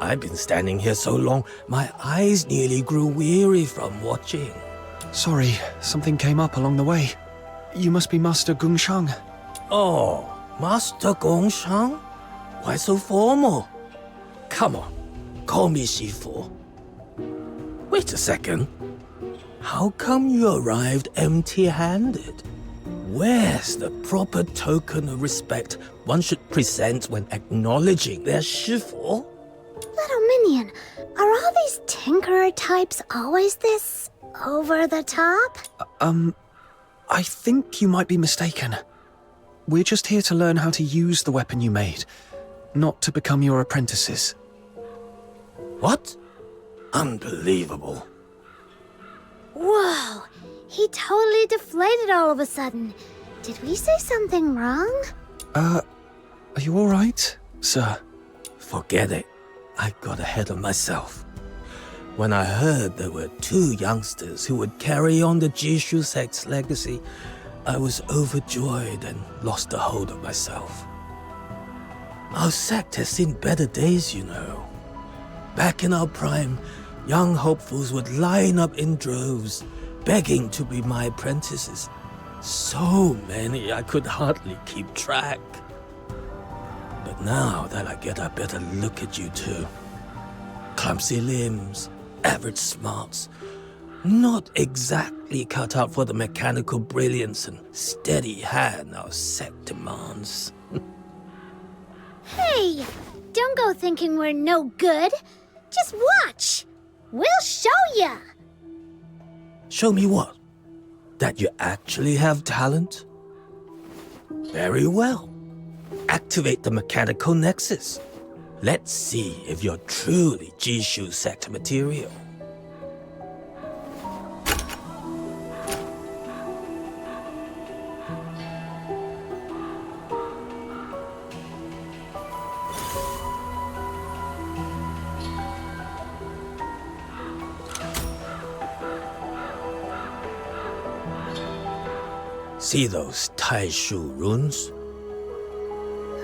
I've been standing here so long, my eyes nearly grew weary from watching. Sorry, something came up along the way. You must be Master Gongshang. Oh, Master Gongshang? Why so formal? Come on, call me Shifu. Wait a second. How come you arrived empty-handed? Where's the proper token of respect one should present when acknowledging their Shifu? Little Minion, are all these tinkerer types always this over the top? I think you might be mistaken. We're just here to learn how to use the weapon you made, not to become your apprentices. What? Unbelievable. Whoa, he totally deflated all of a sudden. Did we say something wrong? Are you alright, sir? Forget it. I got ahead of myself. When I heard there were 2 youngsters who would carry on the Jishu sect's legacy, I was overjoyed and lost the hold of myself. Our sect has seen better days, you know. Back in our prime, young hopefuls would line up in droves, begging to be my apprentices. So many I could hardly keep track. But now that I get a better look at you two, clumsy limbs, average smarts, not exactly cut out for the mechanical brilliance and steady hand our sect demands. Hey, don't go thinking we're no good. Just watch. We'll show ya. Show me what? That you actually have talent? Very well. Activate the mechanical nexus. Let's see if you're truly Jishu sect material. See those Taishu runes?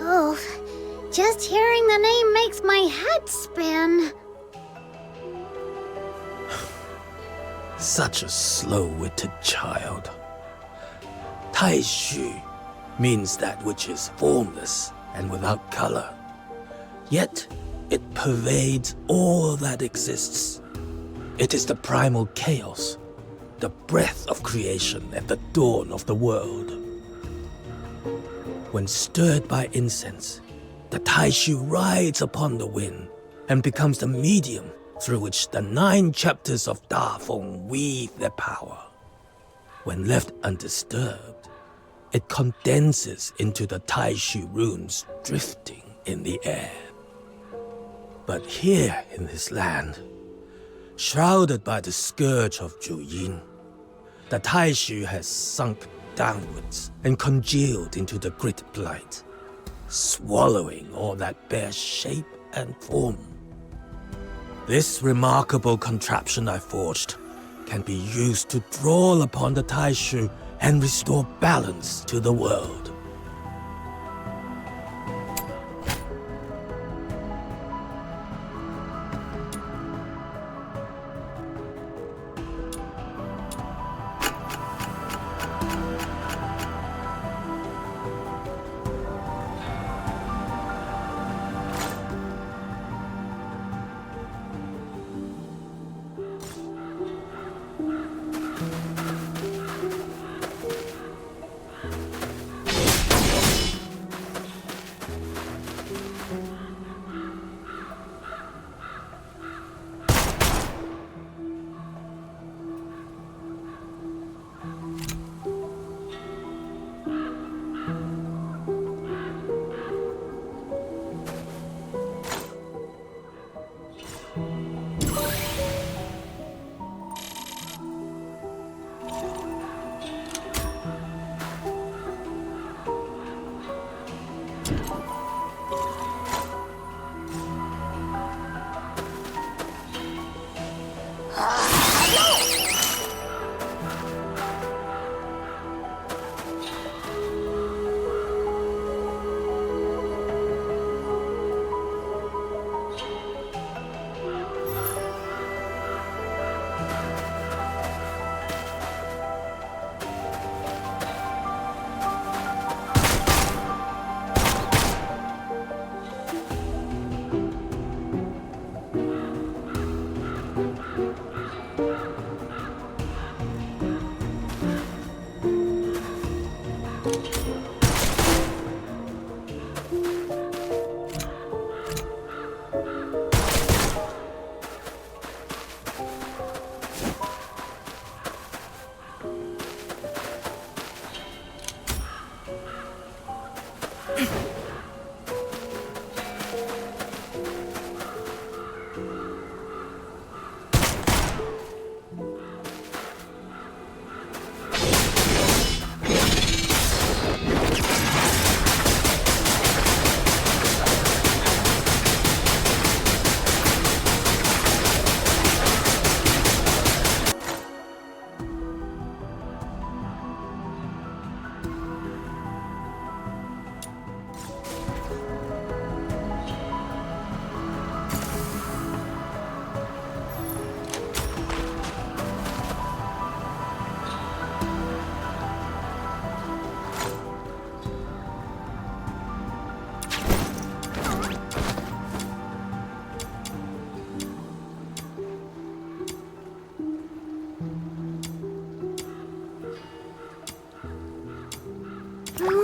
Oh, just hearing the name makes my head spin. Such a slow-witted child. Taishu means that which is formless and without color. Yet, it pervades all that exists. It is the primal chaos, the breath of creation at the dawn of the world. When stirred by incense, the Taishu rides upon the wind and becomes the medium through which the 9 chapters of Dafeng weave their power. When left undisturbed, it condenses into the Taishu runes drifting in the air. But here in this land, shrouded by the scourge of Juyin, the Taishu has sunk downwards and congealed into the grit blight, swallowing all that bears shape and form. This remarkable contraption I forged can be used to draw upon the Taishu and restore balance to the world.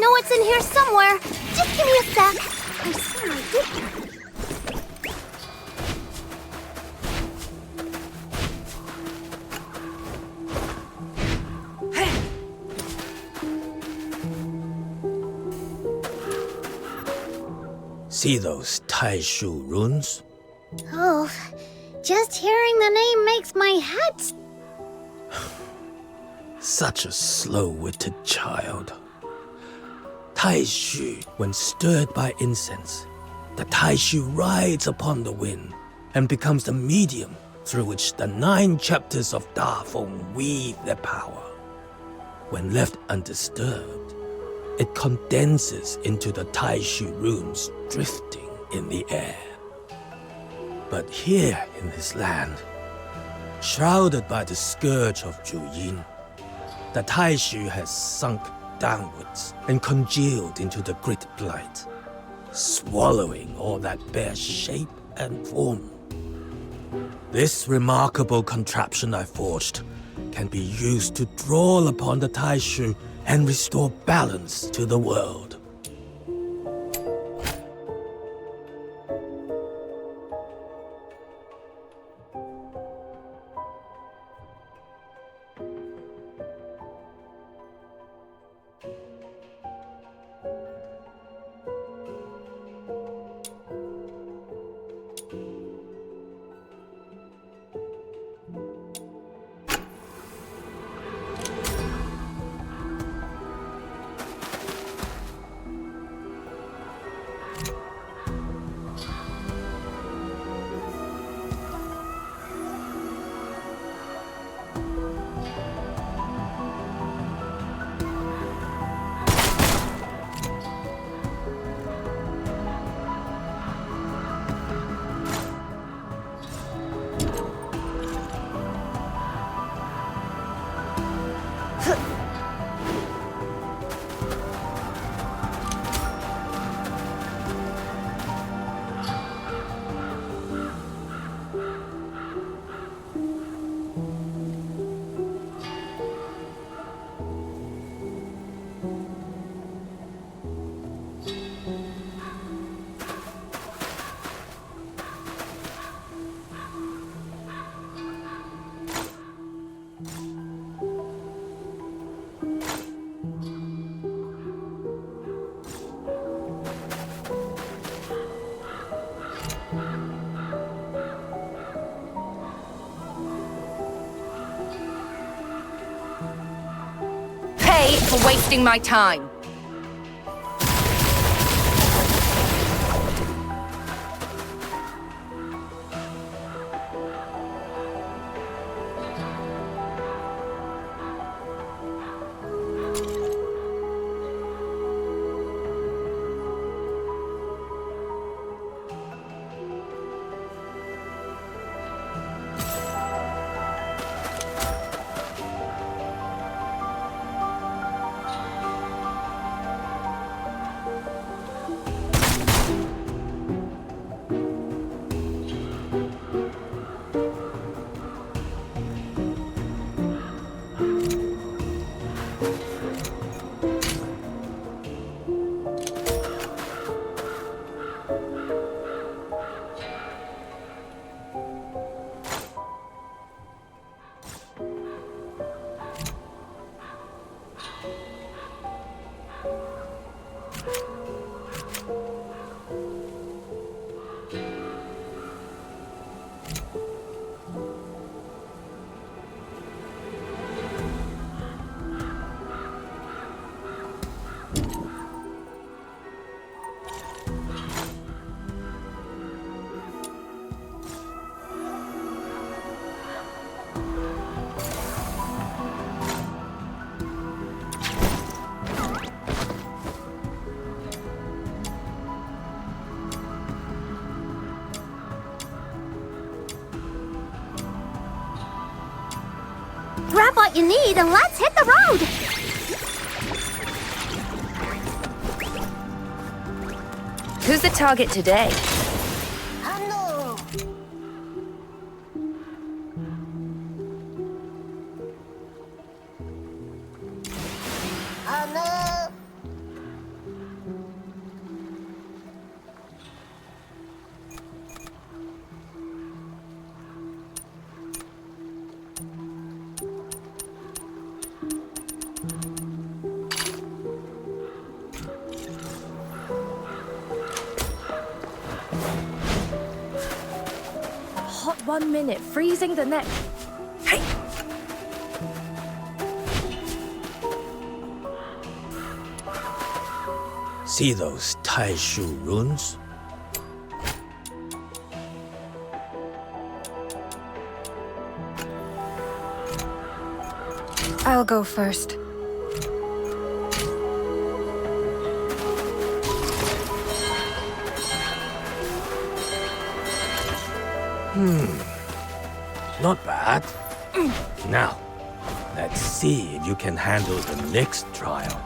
know it's in here somewhere. Just give me a sec. I swear I did. See those Taishu runes? Oh, just hearing the name makes my head... Such a slow-witted child. Taishu, when stirred by incense, the Taishu rides upon the wind and becomes the medium through which the 9 chapters of Dafeng weave their power. When left undisturbed, it condenses into the Taishu runes drifting in the air. But here in this land, shrouded by the scourge of Zhuyin, the Taishu has sunk downwards and congealed into the great blight, swallowing all that bears shape and form. This remarkable contraption I forged can be used to draw upon the Taishu and restore balance to the world. For wasting my time. you need and let's hit the road! Who's the target today? Hot 1 minute, freezing the next. Hey! See those Taishu runes? I'll go first. Not bad. Now, let's see if you can handle the next trial.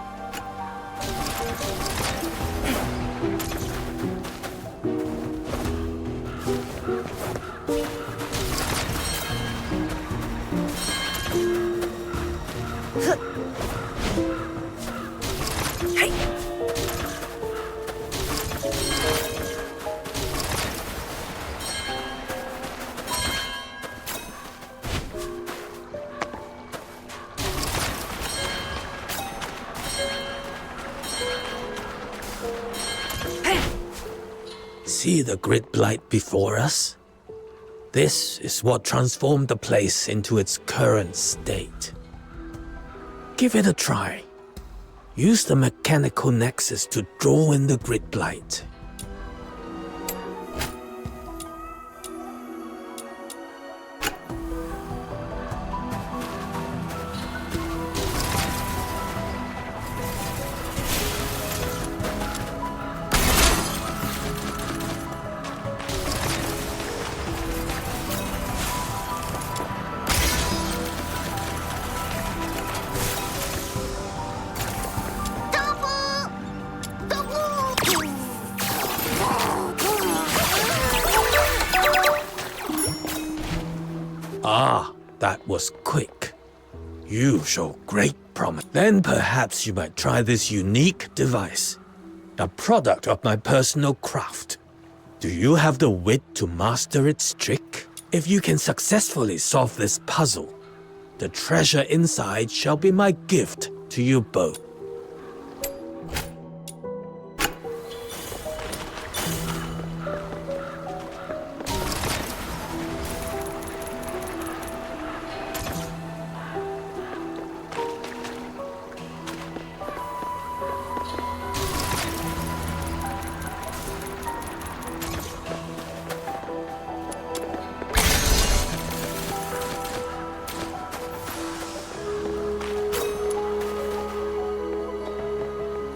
See the grid blight before us? This is what transformed the place into its current state. Give it a try. Use the mechanical nexus to draw in the grid blight. Ah, that was quick. You show great promise. Then perhaps you might try this unique device, a product of my personal craft. Do you have the wit to master its trick? If you can successfully solve this puzzle, the treasure inside shall be my gift to you both.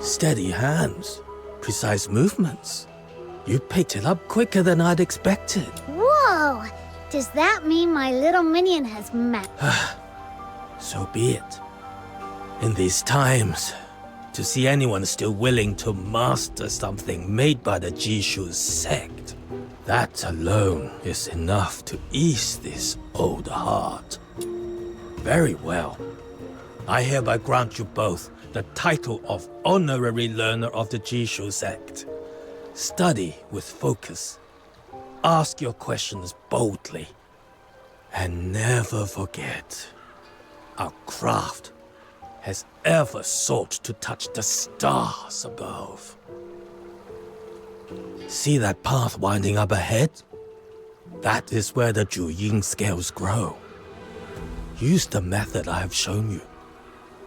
Steady hands, precise movements. You picked it up quicker than I'd expected. Whoa! Does that mean my little minion has met? So be it. In these times, to see anyone still willing to master something made by the Jishu sect, that alone is enough to ease this old heart. Very well. I hereby grant you both the title of Honorary Learner of the Jishu sect. Study with focus. Ask your questions boldly. And never forget, our craft has ever sought to touch the stars above. See that path winding up ahead? That is where the Juying scales grow. Use the method I have shown you.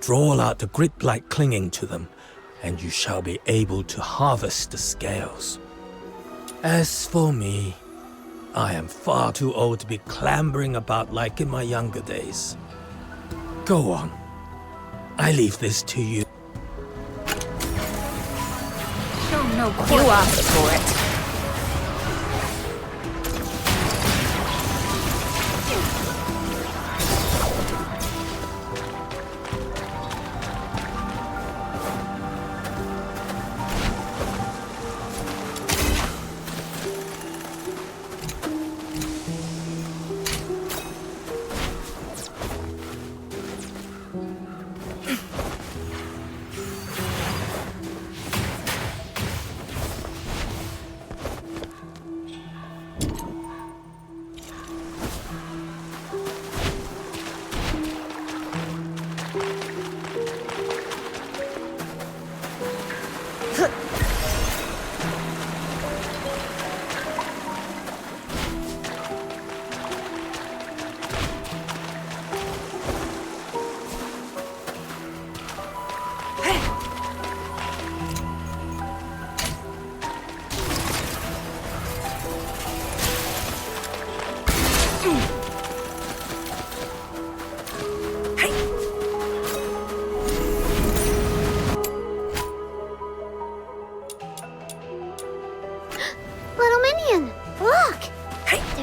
Draw out the grid blight clinging to them, and you shall be able to harvest the scales. As for me, I am far too old to be clambering about like in my younger days. Go on. I leave this to you. Show no quarter. You asked for it.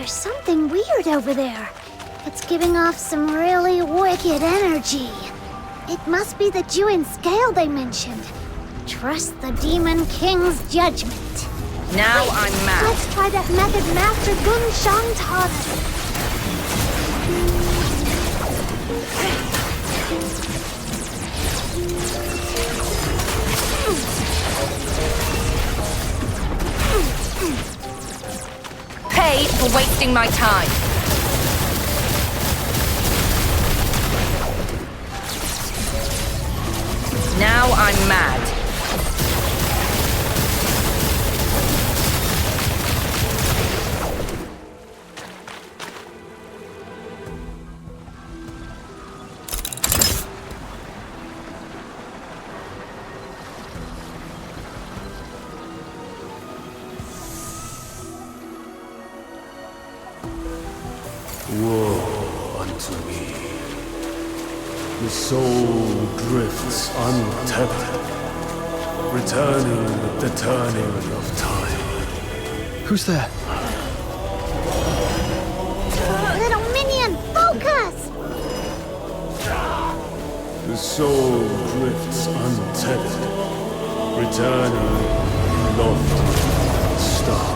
There's something weird over there. It's giving off some really wicked energy. It must be the Juin scale they mentioned. Trust the Demon King's judgment. Now Wait, I'm mad. Let's try that method Master Gun Shang taught us. Pay for wasting my time. Now I'm mad. Woe unto me. The soul drifts untethered, returning with the turning of time. Who's there? Little minion, focus! The soul drifts untethered, returning in lofty star.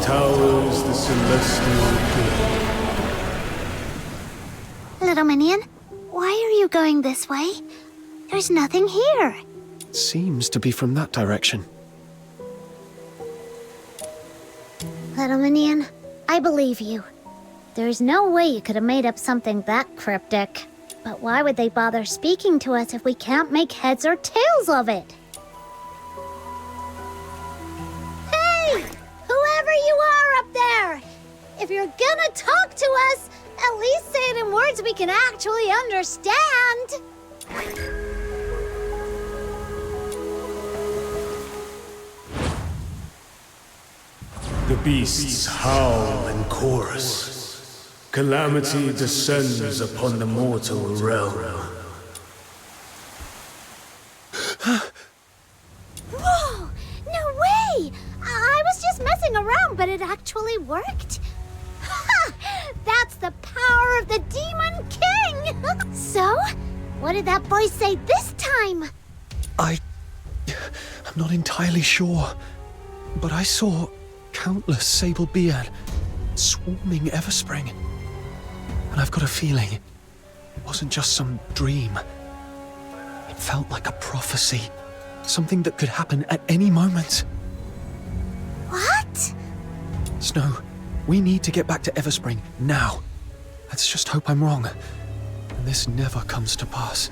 Towers the celestial good. Little minion, why are you going this way? There's nothing here. Seems to be from that direction. Little minion, I believe you. There's no way you could have made up something that cryptic. But why would they bother speaking to us if we can't make heads or tails of it? Hey! Whoever you are up there! If you're gonna talk to us, at least say it in words we can actually understand! The beasts howl in chorus. Calamity descends upon the mortal realm. Whoa! No way! I was just messing around, but it actually worked. Ha! That's the power of the Demon King! So, what did that voice say this time? I'm not entirely sure, but I saw countless sable Bian swarming Everspring. And I've got a feeling it wasn't just some dream. It felt like a prophecy, something that could happen at any moment. What? Snow, we need to get back to Everspring now. Let's just hope I'm wrong, and this never comes to pass.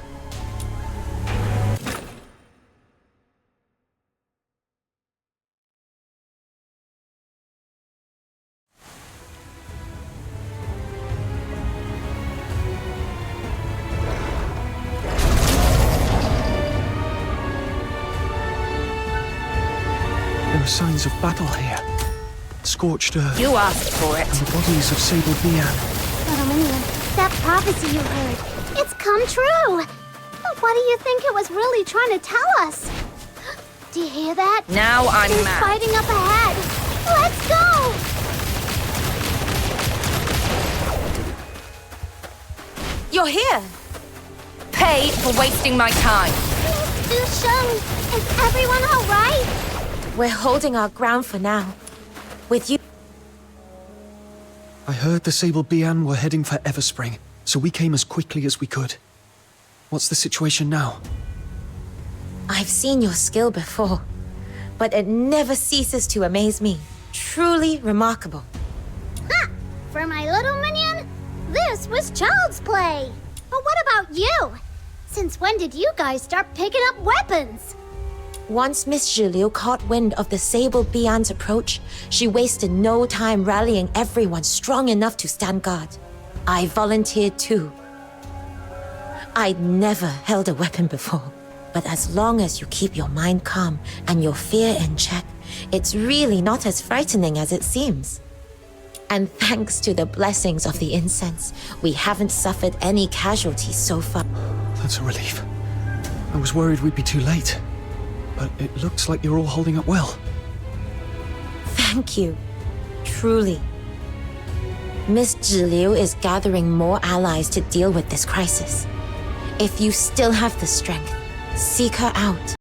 There are signs of battle here. Scorched earth. You asked for it. And the bodies of sable Bian. Little minion, that prophecy you heard, it's come true! But what do you think it was really trying to tell us? Do you hear that? Now I'm He's mad. fighting up ahead! Let's go! You're here. Pay for wasting my time. Miss Dusheng, is everyone alright? We're holding our ground for now. With you. I heard the sable Bian were heading for Everspring, so we came as quickly as we could. What's the situation now? I've seen your skill before, but it never ceases to amaze me. Truly remarkable. Ha! For my little minion, this was child's play. But what about you? Since when did you guys start picking up weapons? Once Miss Zhiliu caught wind of the Sable Bian's approach, she wasted no time rallying everyone strong enough to stand guard. I volunteered too. I'd never held a weapon before, but as long as you keep your mind calm and your fear in check, it's really not as frightening as it seems. And thanks to the blessings of the incense, we haven't suffered any casualties so far. That's a relief. I was worried we'd be too late. But it looks like you're all holding up well. Thank you. Truly. Miss Zhiliu is gathering more allies to deal with this crisis. If you still have the strength, seek her out.